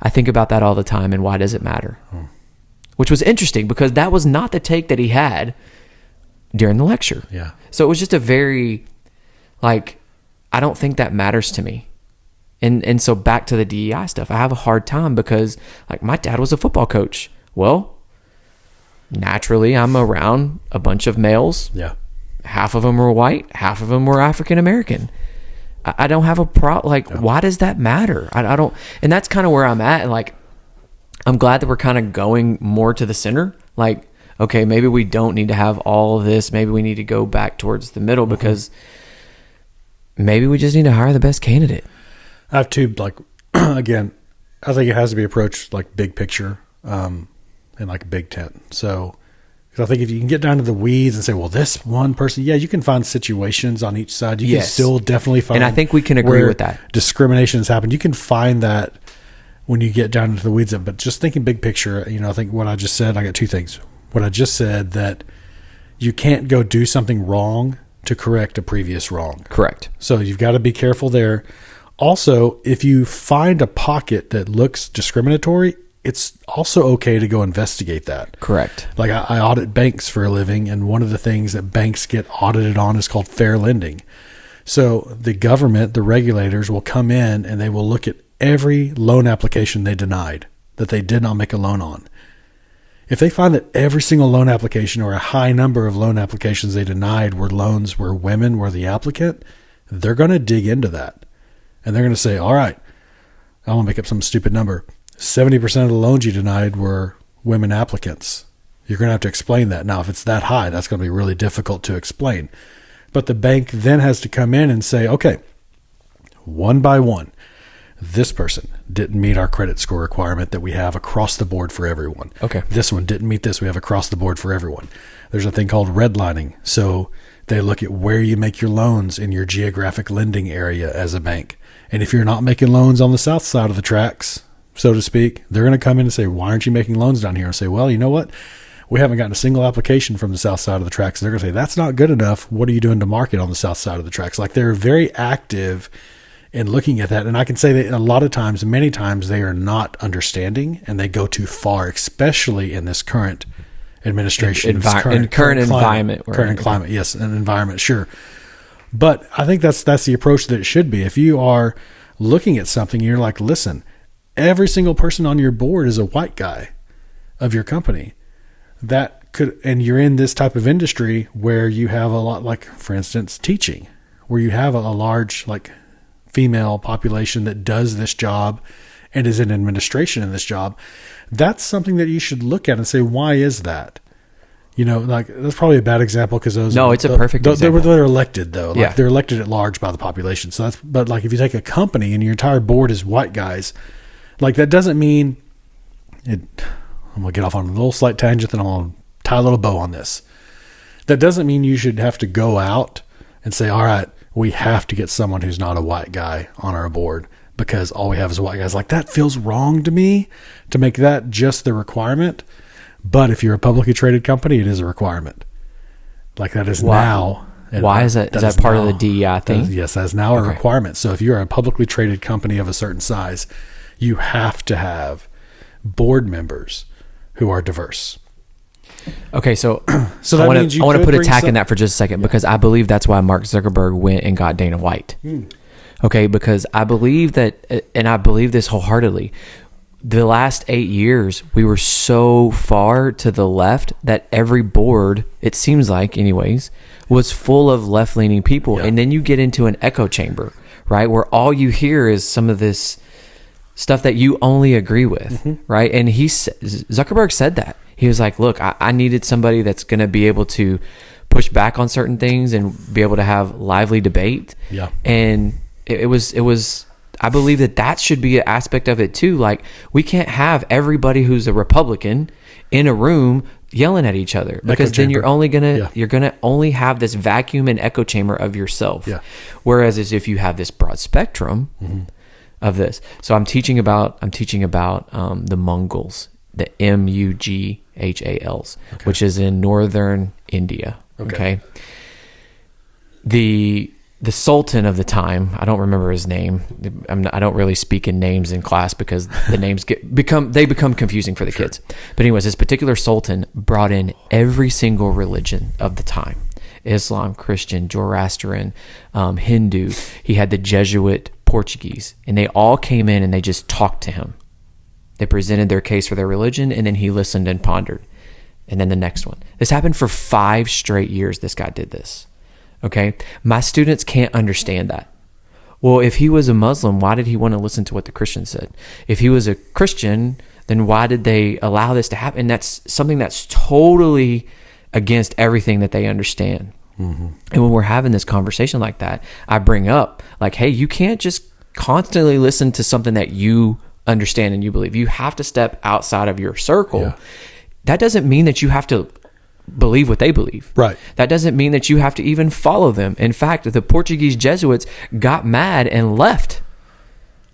[SPEAKER 2] I think about that all the time, and why does it matter? Which was interesting, because that was not the take that he had during the lecture.
[SPEAKER 1] Yeah.
[SPEAKER 2] So it was just a very... like, I don't think that matters to me. And so back to the DEI stuff, I have a hard time because, like, my dad was a football coach. Well, naturally, I'm around a bunch of males.
[SPEAKER 1] Yeah.
[SPEAKER 2] Half of them were white. Half of them were African-American. I don't have a problem. Like, why does that matter? I don't. And that's kind of where I'm at. And, like, I'm glad that we're kind of going more to the center. Like, okay, maybe we don't need to have all of this. Maybe we need to go back towards the middle because... maybe we just need to hire the best candidate.
[SPEAKER 1] I have two, like, again, I think it has to be approached like big picture and like a big tent. So, because I think if you can get down to the weeds and say, well, this one person, you can find situations on each side. You can still definitely find.
[SPEAKER 2] And I think we can agree with that.
[SPEAKER 1] Discrimination has happened. You can find that when you get down into the weeds. But just thinking big picture, I think what I just said, I got two things. What I just said, that you can't go do something wrong to correct a previous wrong.
[SPEAKER 2] Correct.
[SPEAKER 1] So you've got to be careful there. Also, if you find a pocket that looks discriminatory, it's also okay to go investigate that.
[SPEAKER 2] Correct.
[SPEAKER 1] Like I audit banks for a living, and one of the things that banks get audited on is called fair lending. So the government, the regulators will come in and they will look at every loan application they denied that they did not make a loan on. If they find that every single loan application or a high number of loan applications they denied were loans where women were the applicant, they're going to dig into that. And they're going to say, all right, I want to make up some stupid number. 70% of the loans you denied were women applicants. You're going to have to explain that. Now, if it's that high, that's going to be really difficult to explain. But the bank then has to come in and say, okay, one by one, this person didn't meet our credit score requirement that we have across the board for everyone.
[SPEAKER 2] Okay.
[SPEAKER 1] This one didn't meet this. We have across the board for everyone. There's a thing called redlining. So they look at where you make your loans in your geographic lending area as a bank. And if you're not making loans on the south side of the tracks, so to speak, they're going to come in and say, why aren't you making loans down here? And say, well, you know what? We haven't gotten a single application from the south side of the tracks. They're going to say, that's not good enough. What are you doing to market on the south side of the tracks? Like, they're very active in looking at that. And I can say that a lot of times, many times, they are not understanding and they go too far, especially in this current administration.
[SPEAKER 2] Current environment.
[SPEAKER 1] Current climate, yes, an environment, sure. But I think that's the approach that it should be. If you are looking at something, you're like, listen, every single person on your board is a white guy of your company. That could, and you're in this type of industry where you have a lot, like, for instance, teaching, where you have a large, like, female population that does this job and is in administration in this job. That's something that you should look at and say, why is that? You know, like, that's probably a bad example because those.
[SPEAKER 2] No, it's a perfect example.
[SPEAKER 1] They're elected though. Like,
[SPEAKER 2] yeah.
[SPEAKER 1] They're elected at large by the population. So but like, if you take a company and your entire board is white guys, like, that doesn't mean it. I'm going to get off on a little slight tangent, and I'm going to tie a little bow on this. That doesn't mean you should have to go out and say, all right, we have to get someone who's not a white guy on our board because all we have is white guys. Like, that feels wrong to me to make that just the requirement. But if you're a publicly traded company, it is a requirement. Like, that is now.
[SPEAKER 2] Why is that? Is that part of the DEI thing?
[SPEAKER 1] Yes, that's now a requirement. So if you're a publicly traded company of a certain size, you have to have board members who are diverse.
[SPEAKER 2] Okay, so
[SPEAKER 1] So
[SPEAKER 2] I
[SPEAKER 1] that
[SPEAKER 2] want
[SPEAKER 1] means you
[SPEAKER 2] to
[SPEAKER 1] could
[SPEAKER 2] put a
[SPEAKER 1] bring
[SPEAKER 2] tack
[SPEAKER 1] some-
[SPEAKER 2] in that for just a second because I believe that's why Mark Zuckerberg went and got Dana White. Okay, because I believe that, and I believe this wholeheartedly, the last 8 years, we were so far to the left that every board, it seems like anyways, was full of left-leaning people.
[SPEAKER 1] Yeah.
[SPEAKER 2] And then you get into an echo chamber, right, where all you hear is some of this stuff that you only agree with, right? And Zuckerberg said that. He was like, look, I needed somebody that's going to be able to push back on certain things and be able to have lively debate.
[SPEAKER 1] Yeah.
[SPEAKER 2] And it was, I believe that should be an aspect of it too. Like, we can't have everybody who's a Republican in a room yelling at each other, because then you're only you're gonna only have this vacuum and echo chamber of yourself.
[SPEAKER 1] Yeah.
[SPEAKER 2] Whereas if you have this broad spectrum of this, so I'm teaching about the Mongols, the Mughals, which is in northern India. Okay. The Sultan of the time, I don't remember his name. I don't really speak in names in class because the names become confusing for the kids. But anyways, this particular Sultan brought in every single religion of the time: Islam, Christian, Zoroastrian, Hindu. He had the Jesuit Portuguese, and they all came in and they just talked to him. They presented their case for their religion, and then he listened and pondered. And then the next one. This happened for 5 straight years. This guy did this. Okay. My students can't understand that. Well, if he was a Muslim, why did he want to listen to what the Christian said? If he was a Christian, then why did they allow this to happen? And that's something that's totally against everything that they understand. And when we're having this conversation like that, I bring up, like, hey, you can't just constantly listen to something that you understand and you believe. You have to step outside of your circle.
[SPEAKER 1] Yeah.
[SPEAKER 2] That doesn't mean that you have to believe what they believe.
[SPEAKER 1] Right.
[SPEAKER 2] That doesn't mean that you have to even follow them. In fact, the Portuguese Jesuits got mad and left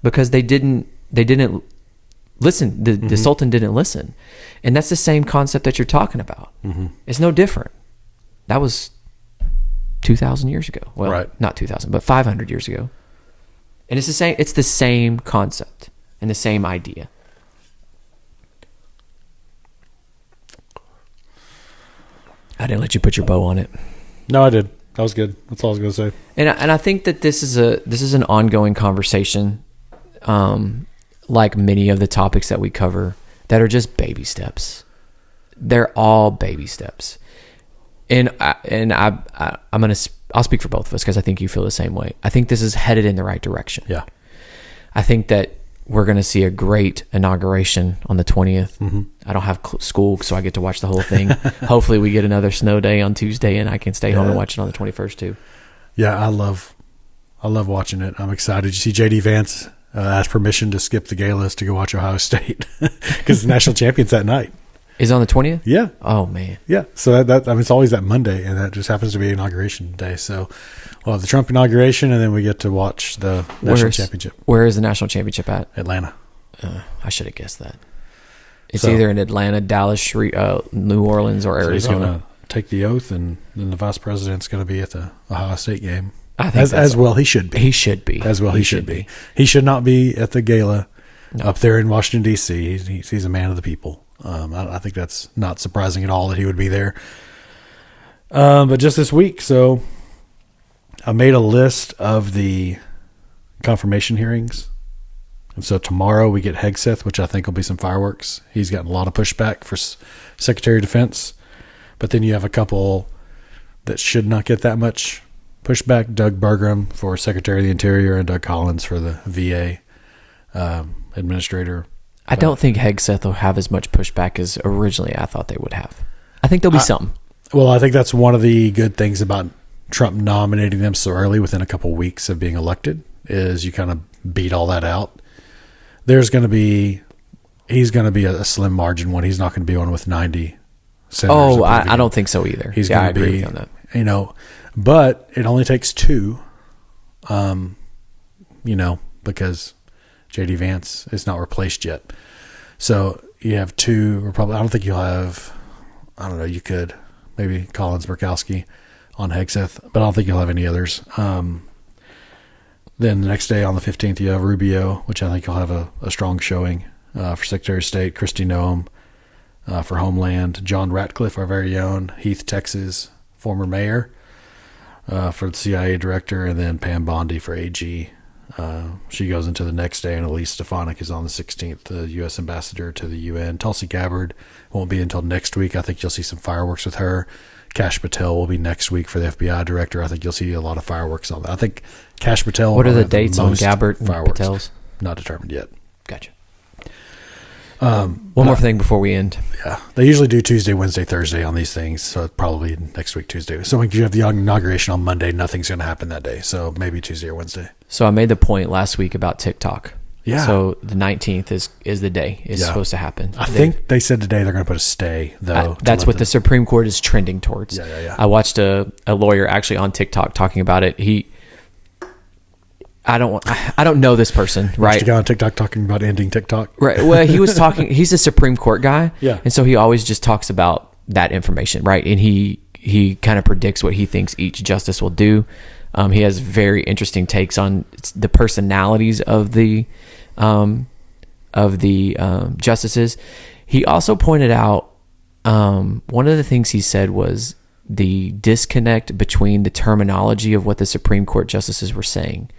[SPEAKER 2] because they didn't listen. The Sultan didn't listen. And that's the same concept that you're talking about. It's no different. That was 2,000 years ago. Well, not 2,000, but 500 years ago. And it's the same concept and the same idea. I didn't let you put your bow on it.
[SPEAKER 1] No, I did. That was good. That's all I was going to say.
[SPEAKER 2] And I think that this is an ongoing conversation, like many of the topics that we cover that are just baby steps. They're all baby steps. And I'll speak for both of us because I think you feel the same way. I think this is headed in the right direction.
[SPEAKER 1] Yeah.
[SPEAKER 2] I think that we're going to see a great inauguration on the 20th.
[SPEAKER 1] Mm-hmm.
[SPEAKER 2] I don't have school, so I get to watch the whole thing. Hopefully we get another snow day on Tuesday and I can stay home and watch it on the 21st too.
[SPEAKER 1] Yeah, I love watching it. I'm excited. You see JD Vance ask permission to skip the galas to go watch Ohio State because the national champion's that night.
[SPEAKER 2] Is it on the 20th?
[SPEAKER 1] Yeah.
[SPEAKER 2] Oh, man.
[SPEAKER 1] Yeah. So that I mean, it's always that Monday, and that just happens to be inauguration day. So we'll have the Trump inauguration, and then we get to watch the national championship.
[SPEAKER 2] Where is the national championship at?
[SPEAKER 1] Atlanta.
[SPEAKER 2] I should have guessed that. It's either in Atlanta, Dallas, New Orleans, or Arizona.
[SPEAKER 1] So he's going to take the oath, and then the vice president's going to be at the Ohio State game.
[SPEAKER 2] I think
[SPEAKER 1] as well he should be.
[SPEAKER 2] He should be.
[SPEAKER 1] As well he should be. He should not be at the gala up there in Washington, D.C. He's a man of the people. I think that's not surprising at all that he would be there. But just this week, so I made a list of the confirmation hearings. And so tomorrow we get Hegseth, which I think will be some fireworks. He's gotten a lot of pushback for Secretary of Defense. But then you have a couple that should not get that much pushback. Doug Burgum for Secretary of the Interior and Doug Collins for the VA administrator.
[SPEAKER 2] I don't think Hegseth will have as much pushback as originally I thought they would have. I think there'll be some.
[SPEAKER 1] Well, I think that's one of the good things about Trump nominating them so early within a couple of weeks of being elected is you kind of beat all that out. He's going to be a slim margin one. He's not going to be one with 90 senators.
[SPEAKER 2] I don't think so either.
[SPEAKER 1] He's going to be, on that. But it only takes two, because JD Vance is not replaced yet. So you have two, I don't think you'll have, you could maybe Collins, Murkowski on Hegseth, but I don't think you'll have any others. Then the next day on the 15th, you have Rubio, which I think you'll have a strong showing for Secretary of State, Kristi Noem for Homeland, John Ratcliffe, our very own, Heath, Texas, former mayor for the CIA director, and then Pam Bondi for AG. She goes into the next day, and Elise Stefanik is on the 16th, the U.S. ambassador to the UN. Tulsi Gabbard won't be until next week. I think you'll see some fireworks with her. Kash Patel will be next week for the FBI director. I think you'll see a lot of fireworks on that. I think Kash Patel.
[SPEAKER 2] What are the dates on Gabbard and Patel's?
[SPEAKER 1] Not determined yet.
[SPEAKER 2] Gotcha. One more thing before we end.
[SPEAKER 1] Yeah, they usually do Tuesday, Wednesday, Thursday on these things, so probably next week Tuesday. So when you have the inauguration on Monday, nothing's going to happen that day. So maybe Tuesday or Wednesday.
[SPEAKER 2] So I made the point last week about TikTok.
[SPEAKER 1] Yeah.
[SPEAKER 2] So the 19th is the day it's supposed to happen.
[SPEAKER 1] I think they said today they're going to put a stay, though.
[SPEAKER 2] That's what the Supreme Court is trending towards.
[SPEAKER 1] Yeah.
[SPEAKER 2] I watched a lawyer actually on TikTok talking about it. I don't know this person, right?
[SPEAKER 1] The guy on TikTok talking about ending TikTok.
[SPEAKER 2] Right. Well, he was talking, he's a Supreme Court guy.
[SPEAKER 1] Yeah.
[SPEAKER 2] And so he always just talks about that information, right? And he kind of predicts what he thinks each justice will do. He has very interesting takes on the personalities of the justices. He also pointed out one of the things he said was the disconnect between the terminology of what the Supreme Court justices were saying.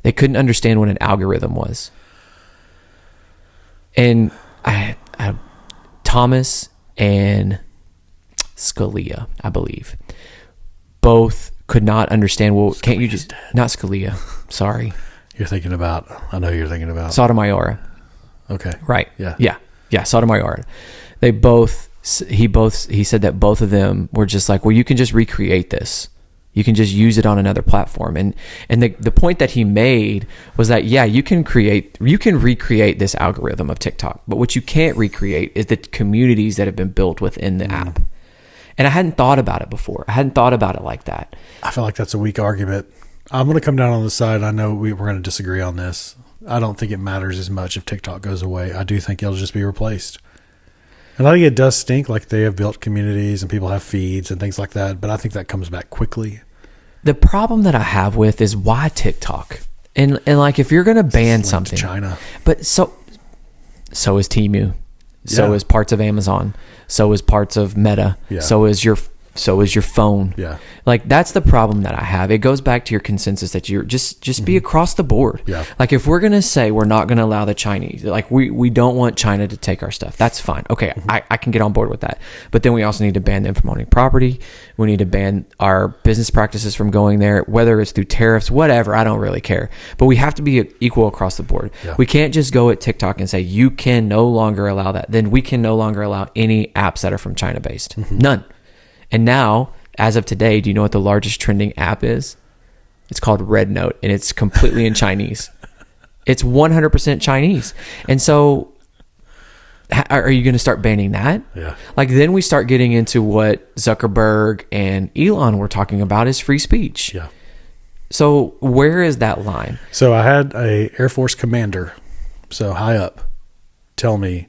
[SPEAKER 2] They couldn't understand what an algorithm was. And Thomas and Scalia, I believe, both could not understand. Well,
[SPEAKER 1] Scalia's
[SPEAKER 2] can't you just not Scalia? Sorry,
[SPEAKER 1] I know you're thinking about
[SPEAKER 2] Sotomayor.
[SPEAKER 1] Okay,
[SPEAKER 2] right?
[SPEAKER 1] Yeah.
[SPEAKER 2] Sotomayor. He said that both of them were just like, well, you can just recreate this. You can just use it on another platform. And the point that he made was that, you can recreate this algorithm of TikTok, but what you can't recreate is the communities that have been built within the app. And I hadn't thought about it before. I hadn't thought about it like that.
[SPEAKER 1] I feel like that's a weak argument. I'm going to come down on the side. I know we're going to disagree on this. I don't think it matters as much if TikTok goes away. I do think it'll just be replaced. And I think it does stink, like they have built communities and people have feeds and things like that, but I think that comes back quickly.
[SPEAKER 2] The problem that I have with is why TikTok? And like if you're going to ban something,
[SPEAKER 1] China.
[SPEAKER 2] But so is Temu. So is parts of Amazon. So is parts of Meta.
[SPEAKER 1] Yeah.
[SPEAKER 2] So is your So is your phone.
[SPEAKER 1] Yeah.
[SPEAKER 2] Like, that's the problem that I have. It goes back to your consensus that you're just be across the board.
[SPEAKER 1] Yeah.
[SPEAKER 2] Like, if we're going to say we're not going to allow the Chinese, like we don't want China to take our stuff, that's fine. Okay. I can get on board with that. But then we also need to ban them from owning property. We need to ban our business practices from going there, whether it's through tariffs, whatever. I don't really care. But we have to be equal across the board.
[SPEAKER 1] Yeah.
[SPEAKER 2] We can't just go at TikTok and say, you can no longer allow that. Then we can no longer allow any apps that are from China based. None. And now, as of today, do you know what the largest trending app is? It's called Red Note, and it's completely in Chinese. It's 100% Chinese. And so, are you going to start banning that?
[SPEAKER 1] Yeah.
[SPEAKER 2] Like, then we start getting into what Zuckerberg and Elon were talking about is free speech.
[SPEAKER 1] Yeah.
[SPEAKER 2] So where is that line?
[SPEAKER 1] So I had a Air Force commander, so high up, tell me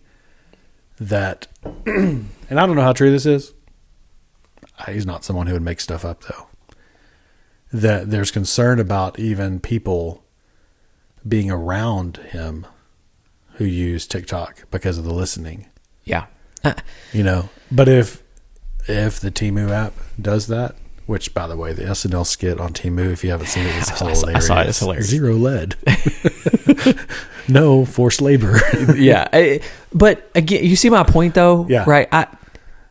[SPEAKER 1] that, and I don't know how true this is. He's not someone who would make stuff up, though. That there's concern about even people being around him who use TikTok because of the listening.
[SPEAKER 2] Yeah.
[SPEAKER 1] You know, but if the Temu app does that, which, by the way, the SNL skit on Temu, if you haven't seen it, it's hilarious.
[SPEAKER 2] I saw it. It's hilarious.
[SPEAKER 1] Zero lead. No forced labor.
[SPEAKER 2] Yeah. But again, you see my point, though?
[SPEAKER 1] Yeah.
[SPEAKER 2] Right?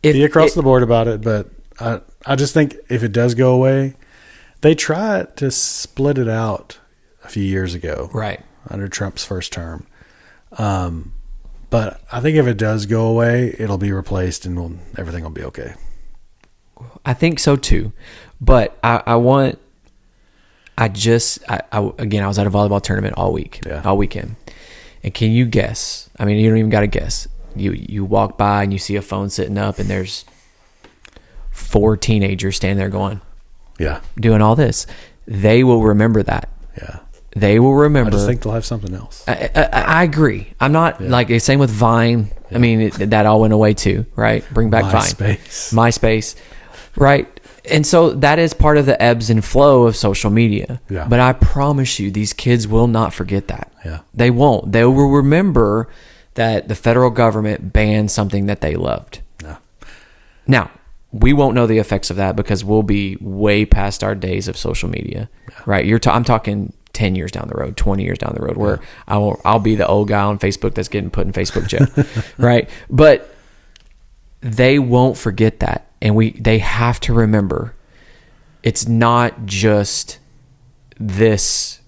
[SPEAKER 1] Be across the board about it, but I just think if it does go away, they tried to split it out a few years ago.
[SPEAKER 2] Right.
[SPEAKER 1] Under Trump's first term. But I think if it does go away, it'll be replaced and everything will be okay.
[SPEAKER 2] I think so too. But I was at a volleyball tournament all weekend. And can you guess? I mean, you don't even got to guess. You walk by and you see a phone sitting up and there's 4 teenagers standing there going,
[SPEAKER 1] yeah,
[SPEAKER 2] doing all this. They will remember that.
[SPEAKER 1] Yeah.
[SPEAKER 2] They will remember.
[SPEAKER 1] I just think they'll have something else.
[SPEAKER 2] I agree. I'm not like same with Vine. Yeah. I mean, that all went away too, right? Bring back MySpace, right? And so that is part of the ebbs and flow of social media.
[SPEAKER 1] Yeah.
[SPEAKER 2] But I promise you, these kids will not forget that.
[SPEAKER 1] Yeah.
[SPEAKER 2] They won't. They will remember that the federal government banned something that they loved.
[SPEAKER 1] Yeah.
[SPEAKER 2] Now, we won't know the effects of that because we'll be way past our days of social media, right? I'm talking 10 years down the road, 20 years down the road, where I'll be the old guy on Facebook that's getting put in Facebook jail, right? But they won't forget that, and they have to remember it's not just this.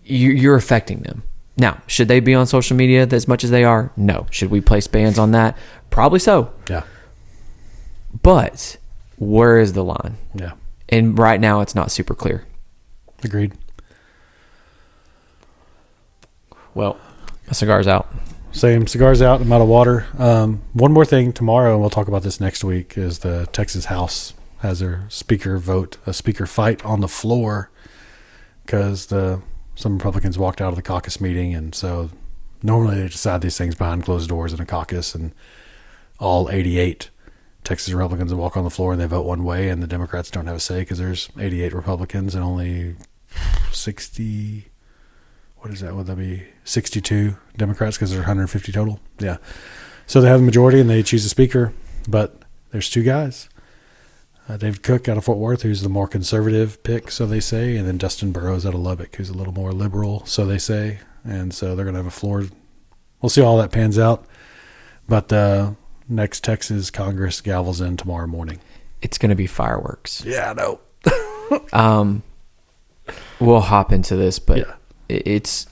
[SPEAKER 2] You're affecting them. Now, should they be on social media as much as they are? No. Should we place bans on that? Probably so.
[SPEAKER 1] Yeah.
[SPEAKER 2] But where is the line?
[SPEAKER 1] Yeah.
[SPEAKER 2] And right now, it's not super clear.
[SPEAKER 1] Agreed.
[SPEAKER 2] Well, my cigar's out.
[SPEAKER 1] Same. Cigars out. I'm out of water. One more thing tomorrow, and we'll talk about this next week, is the Texas House has their speaker fight on the floor because some Republicans walked out of the caucus meeting, and so normally they decide these things behind closed doors in a caucus, and all 88 Texas Republicans walk on the floor and they vote one way, and the Democrats don't have a say because there's 88 Republicans and only 60. What is that? Would that be 62 Democrats because there's 150 total? Yeah. So they have the majority and they choose a speaker, but there's 2 guys. David Cook out of Fort Worth, who's the more conservative pick, so they say, and then Dustin Burrows out of Lubbock, who's a little more liberal, so they say. And so they're going to have a floor. We'll see how all that pans out. But next Texas Congress gavels in tomorrow morning.
[SPEAKER 2] It's going to be fireworks.
[SPEAKER 1] Yeah, I know.
[SPEAKER 2] We'll hop into this, but
[SPEAKER 1] yeah.
[SPEAKER 2] It's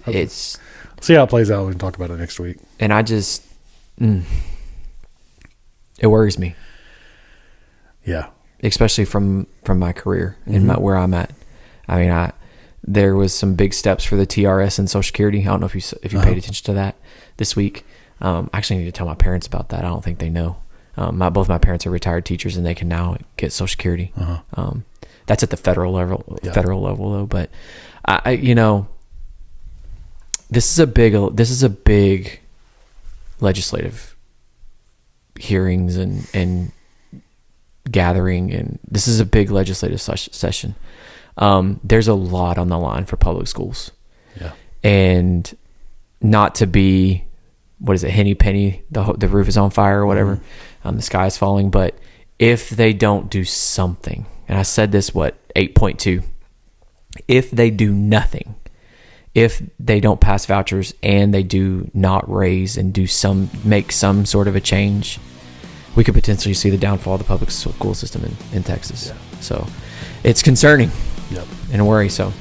[SPEAKER 1] see how it plays out. We can talk about it next week.
[SPEAKER 2] And I just it worries me.
[SPEAKER 1] Yeah,
[SPEAKER 2] especially from my career and where I'm at. I mean, there was some big steps for the TRS and Social Security. I don't know if you paid attention to that this week. I actually need to tell my parents about that. I don't think they know. Both my parents are retired teachers, and they can now get Social Security. That's at the federal level.
[SPEAKER 1] Yeah.
[SPEAKER 2] Federal level, though. But this is a big legislative hearings and gathering, and this is a big legislative session. There's a lot on the line for public schools.
[SPEAKER 1] Yeah. And
[SPEAKER 2] not to be, what is it, Henny Penny, the roof is on fire or whatever, the sky is falling, but if they don't do something, and I said this, 8.2, if they do nothing, if they don't pass vouchers and they do not raise and make some sort of a change, we could potentially see the downfall of the public school system in Texas. Yeah. So it's concerning and a worry. So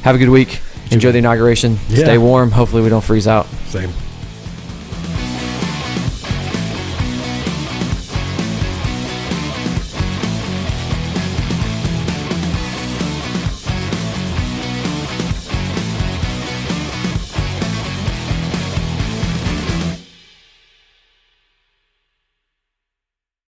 [SPEAKER 2] have a good week. Enjoy the inauguration. Yeah. Stay warm. Hopefully we don't freeze out.
[SPEAKER 1] Same.